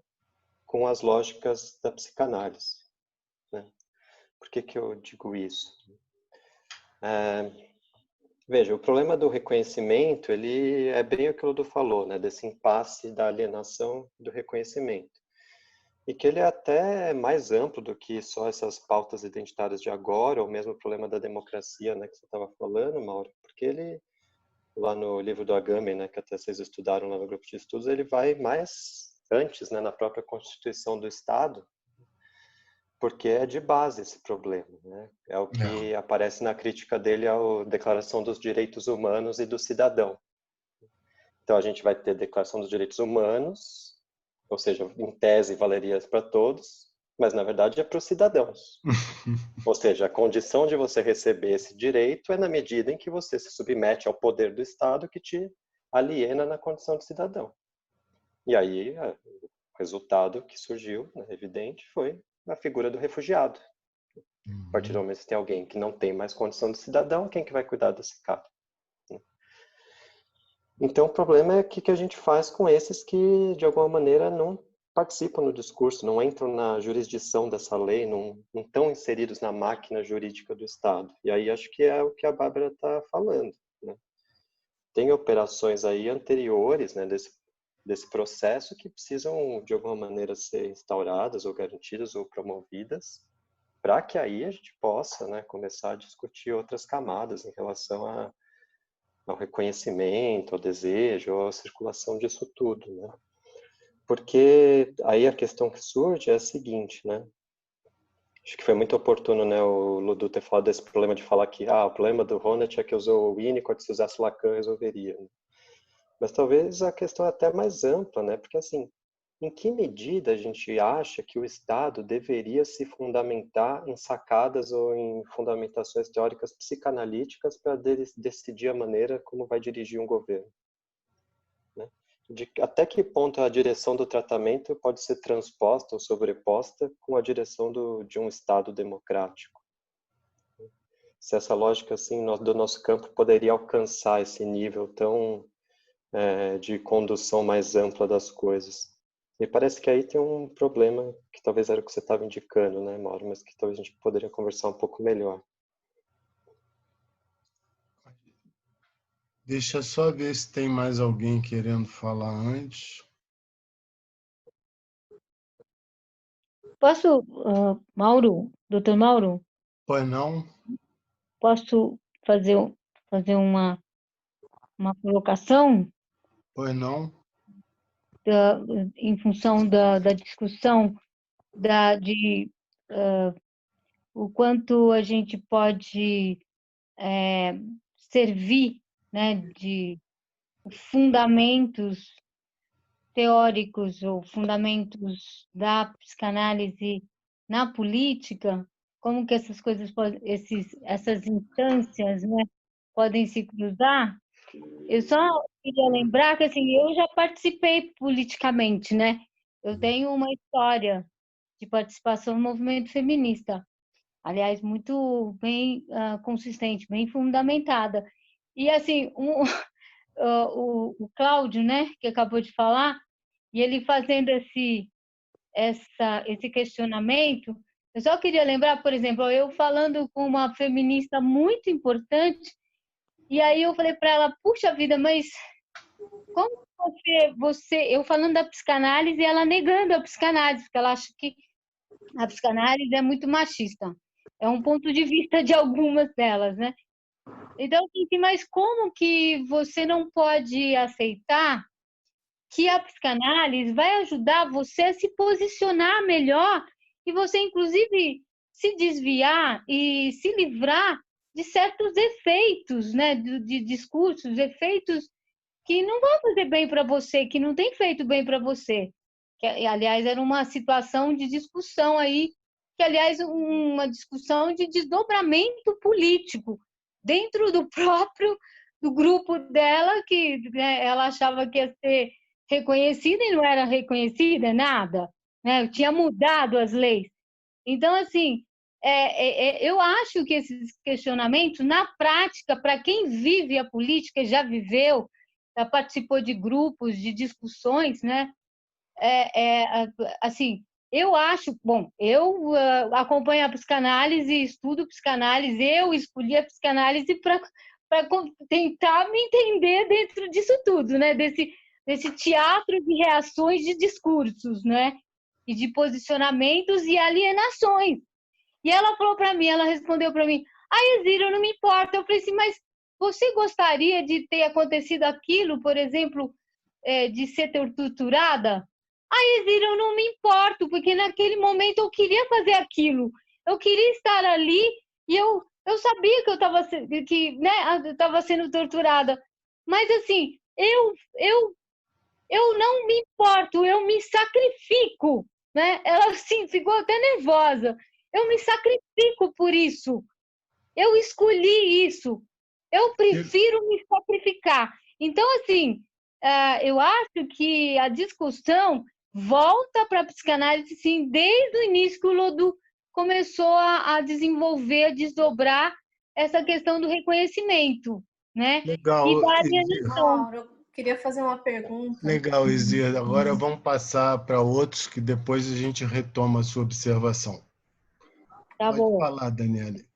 com as lógicas da psicanálise. Né? Por que eu digo isso? Veja, o problema do reconhecimento, ele é bem o que o Ludo falou, né? Desse impasse da alienação do reconhecimento. E que ele é até mais amplo do que só essas pautas identitárias de agora, ou mesmo o problema da democracia, né, que você estava falando, Mauro, porque ele, lá no livro do Agamben, né, que até vocês estudaram lá no grupo de estudos, ele vai mais antes, né, na própria Constituição do Estado, porque é de base esse problema, né? É o que aparece na crítica dele à Declaração dos Direitos Humanos e do Cidadão. Então a gente vai ter Declaração dos Direitos Humanos, ou seja, em tese valeria para todos, mas na verdade é para os cidadãos. Ou seja, a condição de você receber esse direito é na medida em que você se submete ao poder do Estado que te aliena na condição de cidadão. E aí o resultado que surgiu, né, evidente, foi a figura do refugiado. A partir do momento que tem alguém que não tem mais condição de cidadão, quem que vai cuidar desse cara? Então o problema é o que a gente faz com esses que de alguma maneira não participam no discurso, não entram na jurisdição dessa lei, não estão inseridos na máquina jurídica do Estado. E aí acho que é o que a Bárbara está falando, né? Tem operações aí anteriores, né, desse processo que precisam de alguma maneira ser instauradas ou garantidas ou promovidas para que aí a gente possa, né, começar a discutir outras camadas em relação ao reconhecimento, ao desejo, à circulação disso tudo, né? Porque aí a questão que surge é a seguinte, né? Acho que foi muito oportuno, né, o Ludu ter falado desse problema de falar que o problema do Honneth é que usou o Winnicott, se usasse Lacan resolveria. Né? Mas talvez a questão é até mais ampla, né? Porque assim, em que medida a gente acha que o Estado deveria se fundamentar em sacadas ou em fundamentações teóricas psicanalíticas para decidir a maneira como vai dirigir um governo? Né? Até que ponto a direção do tratamento pode ser transposta ou sobreposta com a direção de um Estado democrático? Se essa lógica assim, do nosso campo poderia alcançar esse nível tão de condução mais ampla das coisas. Me parece que aí tem um problema que talvez era o que você estava indicando, né, Mauro, mas que talvez a gente poderia conversar um pouco melhor. Deixa só ver se tem mais alguém querendo falar antes. Posso, Mauro, doutor Mauro, Pois não? posso fazer uma colocação Pois não? da, em função da discussão de o quanto a gente pode servir, né, de fundamentos teóricos ou fundamentos da psicanálise na política, como que essas coisas essas instâncias, né, podem se cruzar. Eu só queria lembrar que assim, eu já participei politicamente, né? Eu tenho uma história de participação no movimento feminista, aliás, muito bem consistente, bem fundamentada. E assim, o Cláudio, né, que acabou de falar, e ele fazendo esse questionamento, eu só queria lembrar, por exemplo, eu falando com uma feminista muito importante, e aí eu falei para ela, puxa vida, mas como eu falando da psicanálise e ela negando a psicanálise, porque ela acha que a psicanálise é muito machista. É um ponto de vista de algumas delas, né? Então, assim, mas como que você não pode aceitar que a psicanálise vai ajudar você a se posicionar melhor e você, inclusive, se desviar e se livrar de certos efeitos, né, de discursos, efeitos que não vão fazer bem para você, que não tem feito bem para você. Que, aliás, era uma situação de discussão aí, que, aliás, uma discussão de desdobramento político dentro do próprio do grupo dela, que né, ela achava que ia ser reconhecida e não era reconhecida, nada. Né? Eu tinha mudado as leis. Então, assim, eu acho que esses questionamentos, na prática, para quem vive a política, já viveu, já participou de grupos, de discussões, né? Assim, eu acho, bom, eu acompanho a psicanálise, estudo psicanálise, eu escolhi a psicanálise para tentar me entender dentro disso tudo, né? Desse teatro de reações de discursos, né? E de posicionamentos e alienações. E ela falou para mim, ela respondeu para mim, Exílio, eu não me importo. Eu falei assim, mas você gostaria de ter acontecido aquilo, por exemplo, de ser torturada? Exílio, eu não me importo, porque naquele momento eu queria fazer aquilo. Eu queria estar ali e eu sabia que eu estava sendo torturada. Mas assim, eu não me importo, eu me sacrifico, né? Ela assim ficou até nervosa. Eu me sacrifico por isso. Eu escolhi isso. Eu prefiro me sacrificar. Então, assim, eu acho que a discussão volta para a psicanálise, sim, desde o início que o Lodu começou a desenvolver, a desdobrar essa questão do reconhecimento, né? Legal, E da Izzy. alienação. Mauro, eu queria fazer uma pergunta. Legal, Izzy. Agora vamos passar para outros que depois a gente retoma a sua observação. Tá Pode bom. falar, Daniele.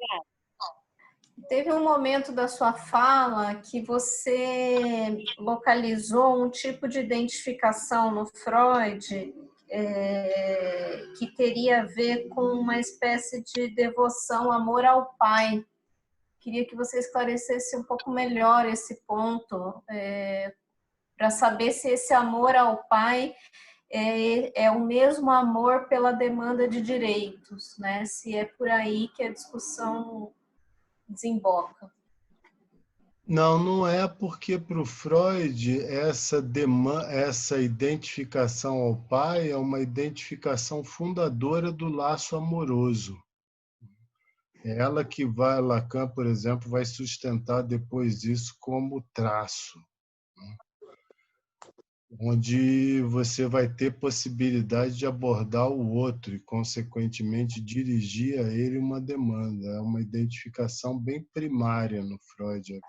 Teve um momento da sua fala que você localizou um tipo de identificação no Freud que teria a ver com uma espécie de devoção, amor ao pai. Queria que você esclarecesse um pouco melhor esse ponto, para saber se esse amor ao pai é o mesmo amor pela demanda de direitos, né? Se é por aí que a discussão desemboca. Não, não é porque para o Freud essa identificação ao pai é uma identificação fundadora do laço amoroso. É ela que vai, Lacan, por exemplo, vai sustentar depois isso como traço, né? Onde você vai ter possibilidade de abordar o outro e, consequentemente, dirigir a ele uma demanda. É uma identificação bem primária no Freud.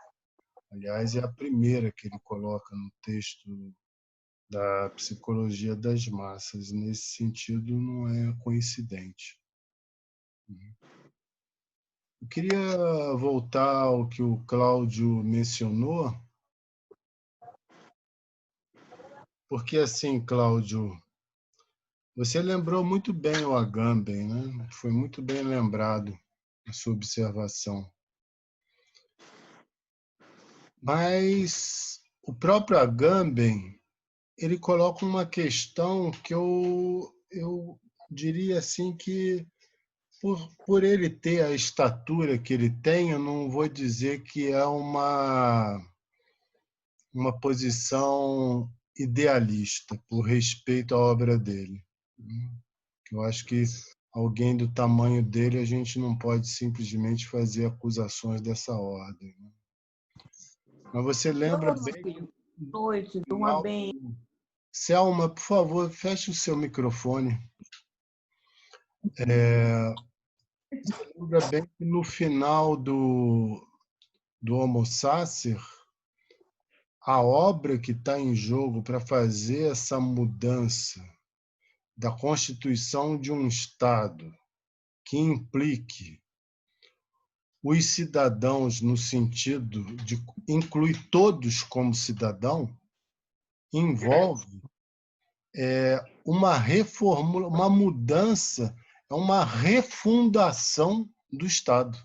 Aliás, é a primeira que ele coloca no texto da Psicologia das Massas. Nesse sentido, não é coincidente. Eu queria voltar ao que o Cláudio mencionou, porque, assim, Cláudio, Você lembrou muito bem o Agamben, né? Foi muito bem lembrado a sua observação. Mas o próprio Agamben, ele coloca uma questão que eu diria assim que, por ele ter a estatura que ele tem, eu não vou dizer que é uma posição idealista, por respeito à obra dele. Eu acho que alguém do tamanho dele, a gente não pode simplesmente fazer acusações dessa ordem. Mas você lembra bem Boa noite, do durma final. bem. Selma, por favor, feche o seu microfone. Você lembra bem que no final do Homo Sacer, a obra que está em jogo para fazer essa mudança da constituição de um Estado que implique os cidadãos no sentido de incluir todos como cidadão, envolve uma reformula, uma mudança, uma refundação do Estado.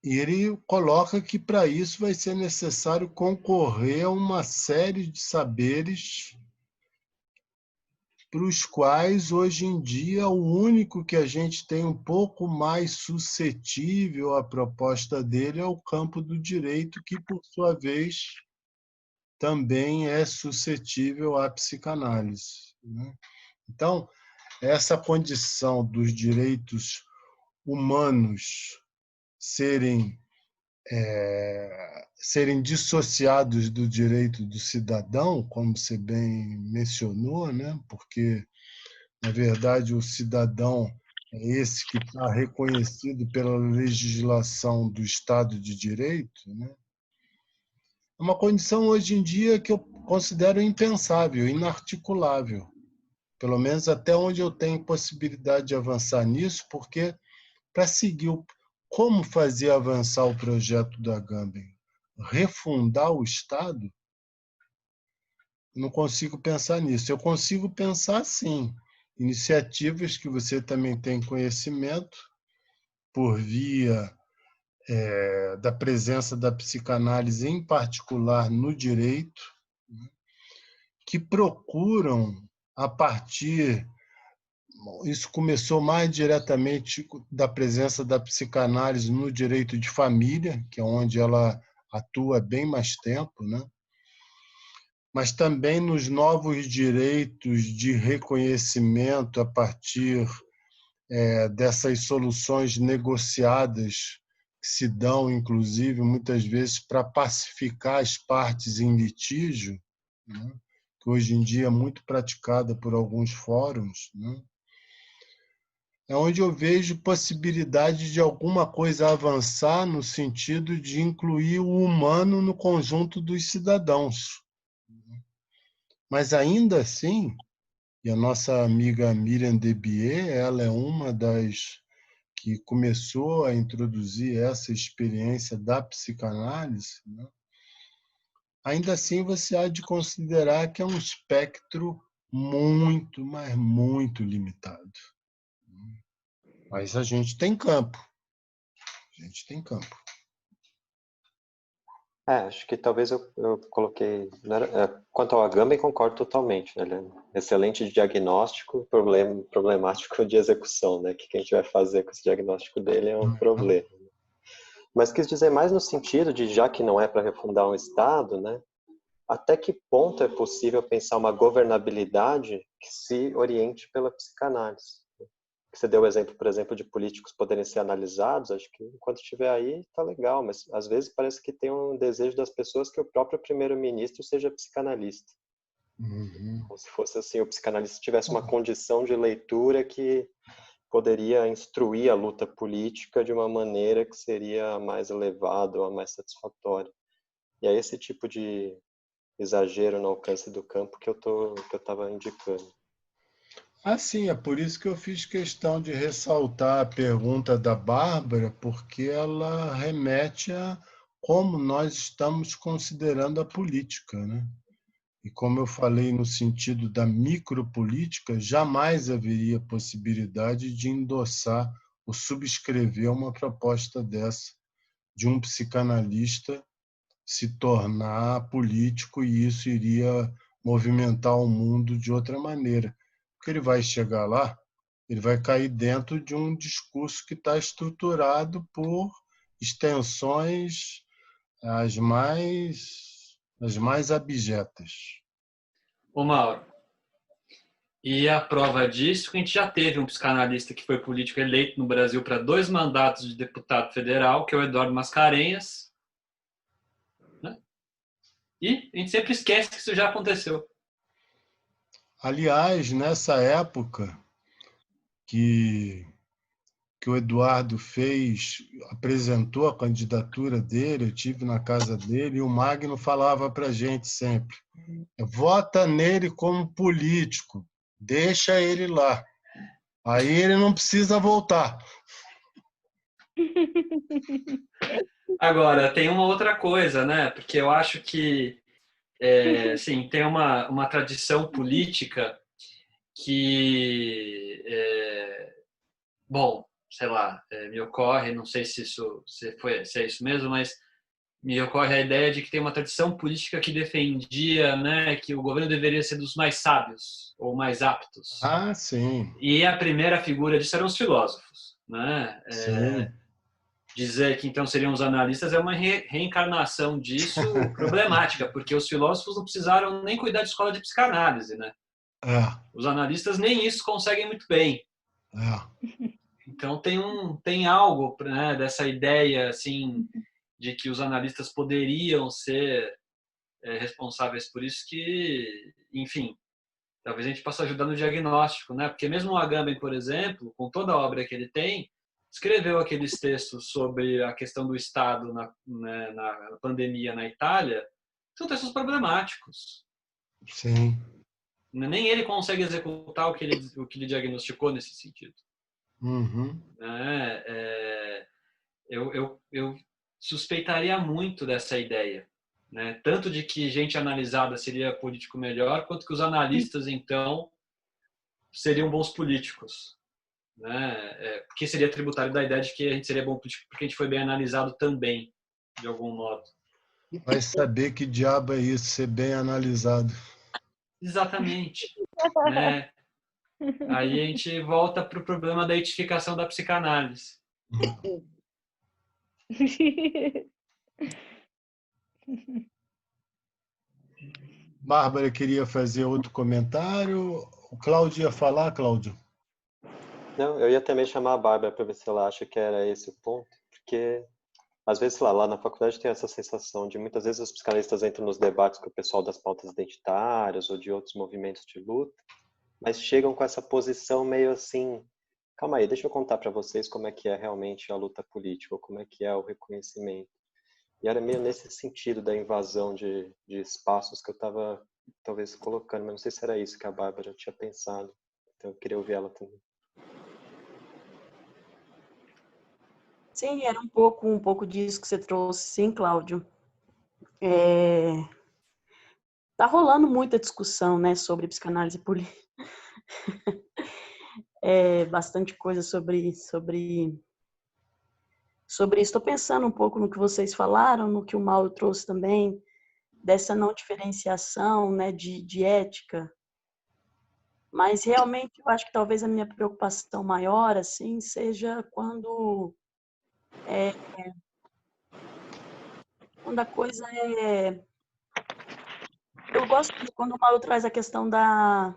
E ele coloca que para isso vai ser necessário concorrer a uma série de saberes para os quais, hoje em dia, o único que a gente tem um pouco mais suscetível à proposta dele é o campo do direito, que, por sua vez, também é suscetível à psicanálise. Então, essa condição dos direitos humanos serem dissociados do direito do cidadão, como você bem mencionou, né? Porque, na verdade, o cidadão é esse que está reconhecido pela legislação do Estado de Direito, né? É uma condição, hoje em dia, que eu considero impensável, inarticulável, pelo menos até onde eu tenho possibilidade de avançar nisso, porque para seguir como fazer avançar o projeto da Agamben, refundar o Estado, não consigo pensar nisso. Eu consigo pensar, sim, iniciativas que você também tem conhecimento, por via da presença da psicanálise, em particular no direito, que procuram, a partir... Isso começou mais diretamente da presença da psicanálise no direito de família, que é onde ela atua há bem mais tempo, né? Mas também nos novos direitos de reconhecimento a partir dessas soluções negociadas que se dão, inclusive, muitas vezes para pacificar as partes em litígio, né? Que hoje em dia é muito praticada por alguns fóruns, né? É onde eu vejo possibilidade de alguma coisa avançar no sentido de incluir o humano no conjunto dos cidadãos. Mas ainda assim, e a nossa amiga Miriam Debier, ela é uma das que começou a introduzir essa experiência da psicanálise, né? Ainda assim você há de considerar que é um espectro muito, mas muito limitado. Mas a gente tem campo. A gente tem campo. Acho que talvez eu coloquei... quanto ao Agamben, concordo totalmente. Né? Ele é um excelente diagnóstico, problemático de execução. Né? O que a gente vai fazer com esse diagnóstico dele é um problema. Mas quis dizer mais no sentido de, já que não é para refundar um Estado, né? Até que ponto é possível pensar uma governabilidade que se oriente pela psicanálise? Você deu o exemplo, por exemplo, de políticos poderem ser analisados, acho que enquanto estiver aí está legal, mas às vezes parece que tem um desejo das pessoas que o próprio primeiro-ministro seja psicanalista. Como se fosse assim, o psicanalista tivesse uma condição de leitura que poderia instruir a luta política de uma maneira que seria mais elevada ou mais satisfatória. E é esse tipo de exagero no alcance do campo que eu estava indicando. Sim, é por isso que eu fiz questão de ressaltar a pergunta da Bárbara, porque ela remete a como nós estamos considerando a política, né? E como eu falei no sentido da micropolítica, jamais haveria possibilidade de endossar ou subscrever uma proposta dessa de um psicanalista se tornar político, e isso iria movimentar o mundo de outra maneira. Porque ele vai chegar lá, ele vai cair dentro de um discurso que está estruturado por extensões as mais abjetas. Ô, Mauro, e a prova disso, que a gente já teve um psicanalista que foi político eleito no Brasil para 2 mandatos de deputado federal, que é o Eduardo Mascarenhas, né? E a gente sempre esquece que isso já aconteceu. Aliás, nessa época que o Eduardo apresentou a candidatura dele, eu estive na casa dele, e o Magno falava para a gente sempre: vota nele como político, deixa ele lá. Aí ele não precisa voltar. Agora, tem uma outra coisa, né? Porque eu acho que sim, tem uma tradição política que, bom, sei lá, me ocorre, não sei se é isso mesmo, mas me ocorre a ideia de que tem uma tradição política que defendia, né, que o governo deveria ser dos mais sábios ou mais aptos. Ah, sim. E a primeira figura disso eram os filósofos, né? Sim. Dizer que então seriam os analistas é uma reencarnação disso problemática, porque os filósofos não precisaram nem cuidar de escola de psicanálise, né? Os analistas nem isso conseguem muito bem. Então tem algo, né, dessa ideia assim de que os analistas poderiam ser responsáveis por isso, que, enfim, talvez a gente possa ajudar no diagnóstico, né? Porque mesmo o Agamben, por exemplo, com toda a obra que ele tem, escreveu aqueles textos sobre a questão do Estado na pandemia na Itália, são textos problemáticos. Sim. Nem ele consegue executar o que ele diagnosticou nesse sentido. Uhum. Eu suspeitaria muito dessa ideia, né? Tanto de que gente analisada seria político melhor, quanto que os analistas, então, seriam bons políticos, né? Porque seria tributário da ideia de que a gente seria bom político porque a gente foi bem analisado também, de algum modo. Vai saber que diabo é isso, ser bem analisado. Exatamente. Né? Aí a gente volta para o problema da edificação da psicanálise. Bárbara queria fazer outro comentário. O Cláudio ia falar, Cláudio? Não, eu ia também chamar a Bárbara para ver se ela acha que era esse o ponto, porque às vezes lá na faculdade tem essa sensação de muitas vezes os psicanalistas entram nos debates com o pessoal das pautas identitárias ou de outros movimentos de luta, mas chegam com essa posição meio assim: calma aí, deixa eu contar para vocês como é que é realmente a luta política, ou como é que é o reconhecimento. E era meio nesse sentido da invasão de espaços que eu estava talvez colocando, mas não sei se era isso que a Bárbara tinha pensado. Então eu queria ouvir ela também. Sim, era um pouco disso que você trouxe, sim, Cláudio. Tá rolando muita discussão, né, sobre psicanálise política. Bastante coisa sobre isso. Estou pensando um pouco no que vocês falaram, no que o Mauro trouxe também, dessa não diferenciação, né, de ética. Mas realmente eu acho que talvez a minha preocupação maior, assim, seja quando a coisa é... Eu gosto quando o Mauro traz a questão da...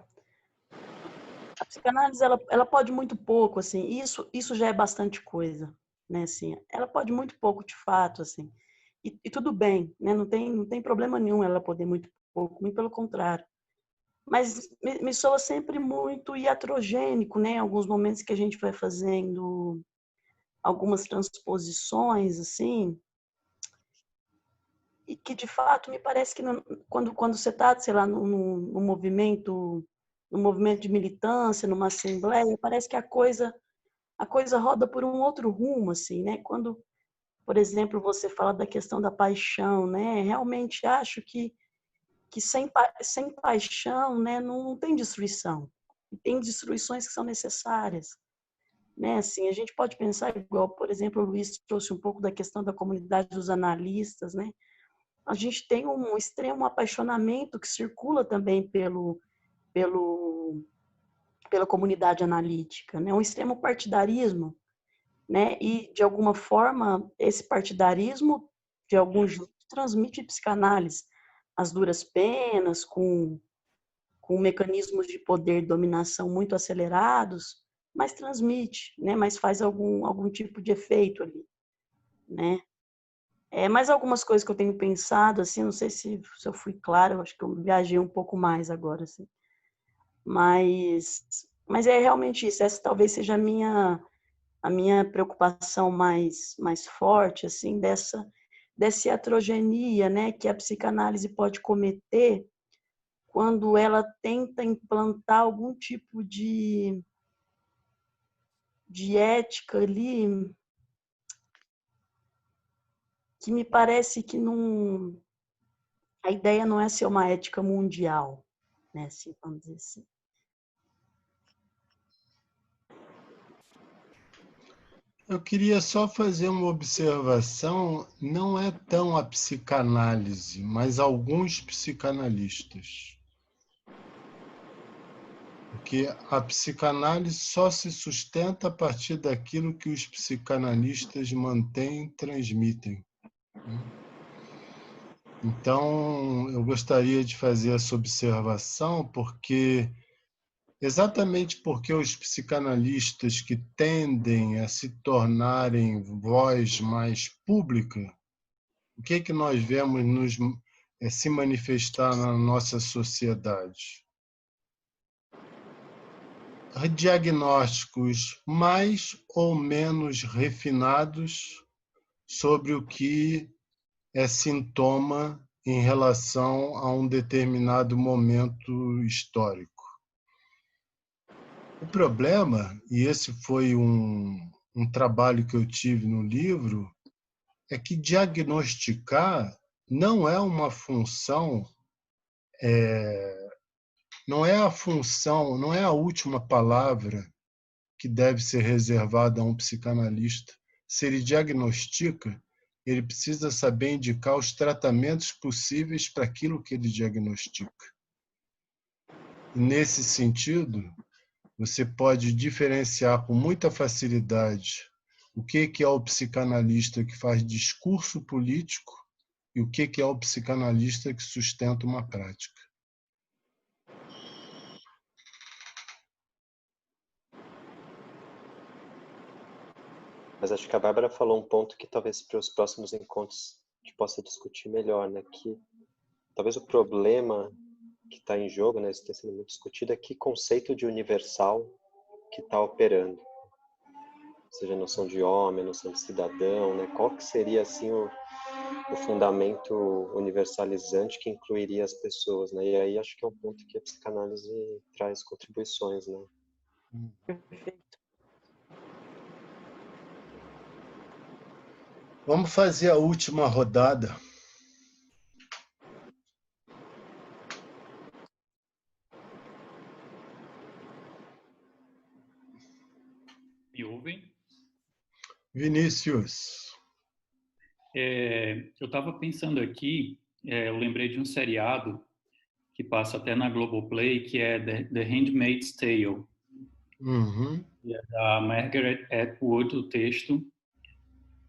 A psicanálise, ela pode muito pouco, assim, isso já é bastante coisa, né, assim, ela pode muito pouco, de fato, assim, e tudo bem, né, não tem problema nenhum ela poder muito pouco, muito pelo contrário, mas me soa sempre muito iatrogênico, né, em alguns momentos que a gente vai fazendo algumas transposições, assim, e que, de fato, me parece que quando você está, sei lá, no movimento de militância, numa assembleia, parece que a coisa roda por um outro rumo, assim, né? Quando, por exemplo, você fala da questão da paixão, né? Realmente acho que que sem paixão, né, não tem destruição. E tem destruições que são necessárias. Né? Assim, a gente pode pensar igual, por exemplo, o Luiz trouxe um pouco da questão da comunidade dos analistas, né? A gente tem um extremo apaixonamento que circula também pela comunidade analítica, né? Um extremo partidarismo, né? E, de alguma forma, esse partidarismo, de algum jeito, transmite psicanálise, as duras penas, com mecanismos de poder e dominação muito acelerados, mas transmite, né? Mas faz algum tipo de efeito ali, né? Mais algumas coisas que eu tenho pensado, assim, não sei se eu fui clara, eu acho que eu viajei um pouco mais agora, assim. Mas é realmente isso, essa talvez seja a minha preocupação mais forte, assim, dessa heterogeneia, né, que a psicanálise pode cometer quando ela tenta implantar algum tipo de ética ali, que me parece que não, a ideia não é ser uma ética mundial, né, assim, vamos dizer assim. Eu queria só fazer uma observação, não é tão a psicanálise, mas alguns psicanalistas. Porque a psicanálise só se sustenta a partir daquilo que os psicanalistas mantêm e transmitem. Então, eu gostaria de fazer essa observação exatamente porque os psicanalistas que tendem a se tornarem voz mais pública, o que nós vemos se manifestar na nossa sociedade? Diagnósticos mais ou menos refinados sobre o que é sintoma em relação a um determinado momento histórico. O problema, e esse foi um trabalho que eu tive no livro, é que diagnosticar não é uma função, não é a função, não é a última palavra que deve ser reservada a um psicanalista. Se ele diagnostica, ele precisa saber indicar os tratamentos possíveis para aquilo que ele diagnostica. Nesse sentido, você pode diferenciar com muita facilidade o que é o psicanalista que faz discurso político e o que é o psicanalista que sustenta uma prática. Mas acho que a Bárbara falou um ponto que talvez para os próximos encontros a gente possa discutir melhor, né? Que talvez o problema que está em jogo, né, isso tem sido muito discutido, é que conceito de universal que está operando. Ou seja, a noção de homem, a noção de cidadão, né? Qual que seria assim o fundamento universalizante que incluiria as pessoas, né? E aí acho que é um ponto que a psicanálise traz contribuições, né? Perfeito. Vamos fazer a última rodada. Me ouvem? Vinícius. Eu estava pensando aqui, eu lembrei de um seriado que passa até na Globoplay, que é The Handmaid's Tale. Uhum. É da Margaret Atwood, o texto.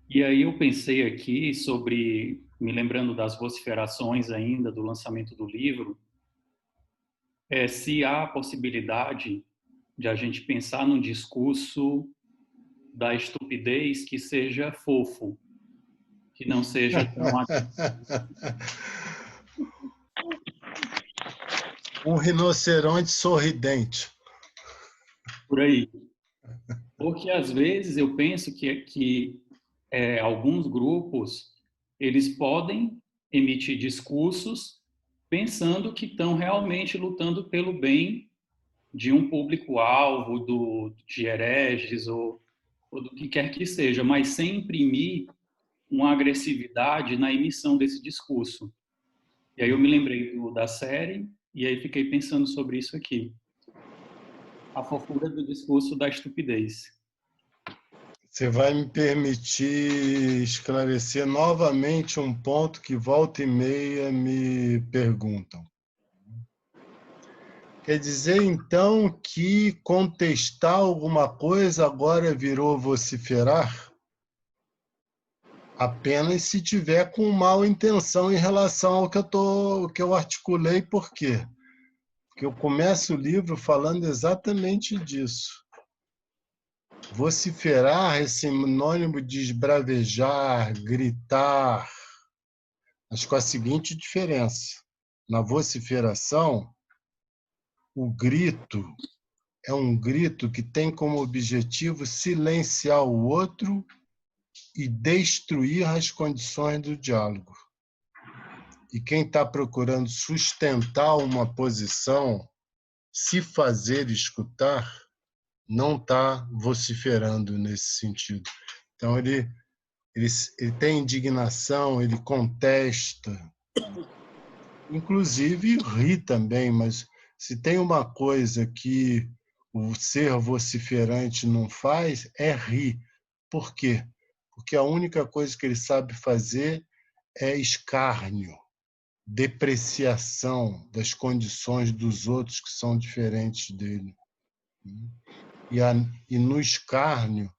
E aí eu pensei aqui sobre, me lembrando das vociferações ainda do lançamento do livro, se há a possibilidade de a gente pensar num discurso da estupidez que seja fofo, que não seja tão... Um rinoceronte sorridente. Por aí. Porque às vezes eu penso que alguns grupos eles podem emitir discursos pensando que estão realmente lutando pelo bem de um público-alvo, de hereges ou do que quer que seja, mas sem imprimir uma agressividade na emissão desse discurso. E aí eu me lembrei da série e aí fiquei pensando sobre isso aqui. A fofura do discurso da estupidez. Você vai me permitir esclarecer novamente um ponto que volta e meia me perguntam. Quer dizer, então, que contestar alguma coisa agora virou vociferar? Apenas se tiver com mal intenção em relação ao que eu articulei. Por quê? Porque eu começo o livro falando exatamente disso. Vociferar é sinônimo de esbravejar, gritar, mas com a seguinte diferença. Na vociferação, o grito é um grito que tem como objetivo silenciar o outro e destruir as condições do diálogo. E quem está procurando sustentar uma posição, se fazer escutar, não está vociferando nesse sentido. Então, ele tem indignação, ele contesta, inclusive ri também, mas se tem uma coisa que o ser vociferante não faz, é rir. Por quê? Porque a única coisa que ele sabe fazer é escárnio, depreciação das condições dos outros que são diferentes dele. E no escárnio,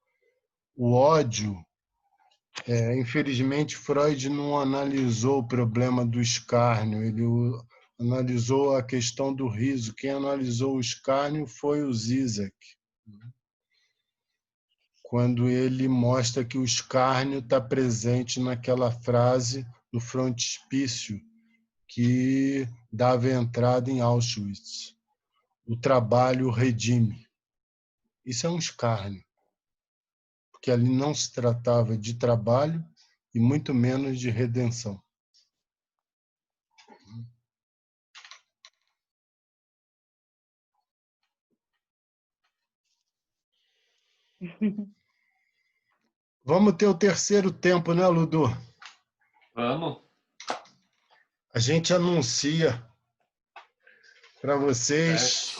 o ódio, infelizmente, Freud não analisou o problema do escárnio, ele analisou a questão do riso. Quem analisou o escárnio foi o Zizek, quando ele mostra que o escárnio está presente naquela frase no frontispício que dava entrada em Auschwitz. O trabalho redime. Isso é um escárnio, porque ali não se tratava de trabalho e muito menos de redenção. Vamos ter o terceiro tempo, né, Ludo? Vamos. A gente anuncia para vocês.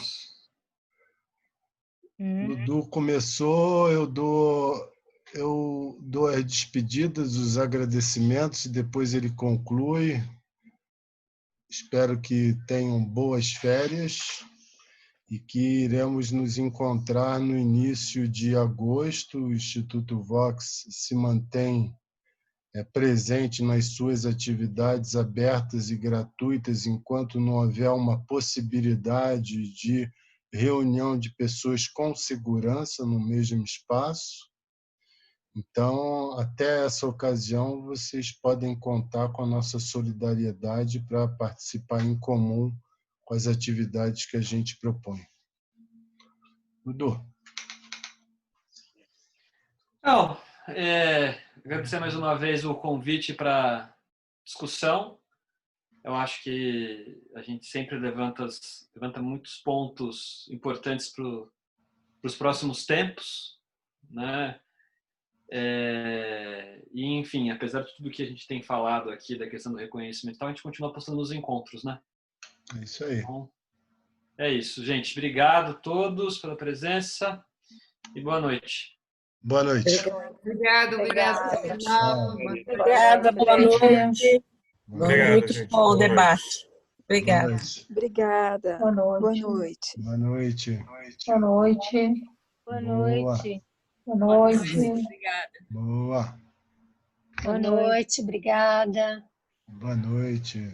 Ludo começou, eu dou as despedidas, os agradecimentos, e depois ele conclui. Espero que tenham boas férias e que iremos nos encontrar no início de agosto. O Instituto Vox se mantém presente nas suas atividades abertas e gratuitas enquanto não houver uma possibilidade de reunião de pessoas com segurança no mesmo espaço. Então, até essa ocasião, vocês podem contar com a nossa solidariedade para participar em comum com as atividades que a gente propõe. Dudu. Não, agradecer mais uma vez o convite para discussão. Eu acho que a gente sempre levanta muitos pontos importantes para os próximos tempos, né? E, enfim, apesar de tudo que a gente tem falado aqui da questão do reconhecimento, a gente continua apostando nos encontros, né? É isso aí. Então, é isso, gente. Obrigado a todos pela presença e boa noite. Boa noite. Obrigada. Obrigada, boa noite. Obrigado, Muito gente. bom o debate. Obrigada. Obrigada. Boa noite. Boa noite. Boa noite. Boa noite. Boa noite. Boa noite. Obrigada. Boa. Boa noite. Obrigada. Boa noite.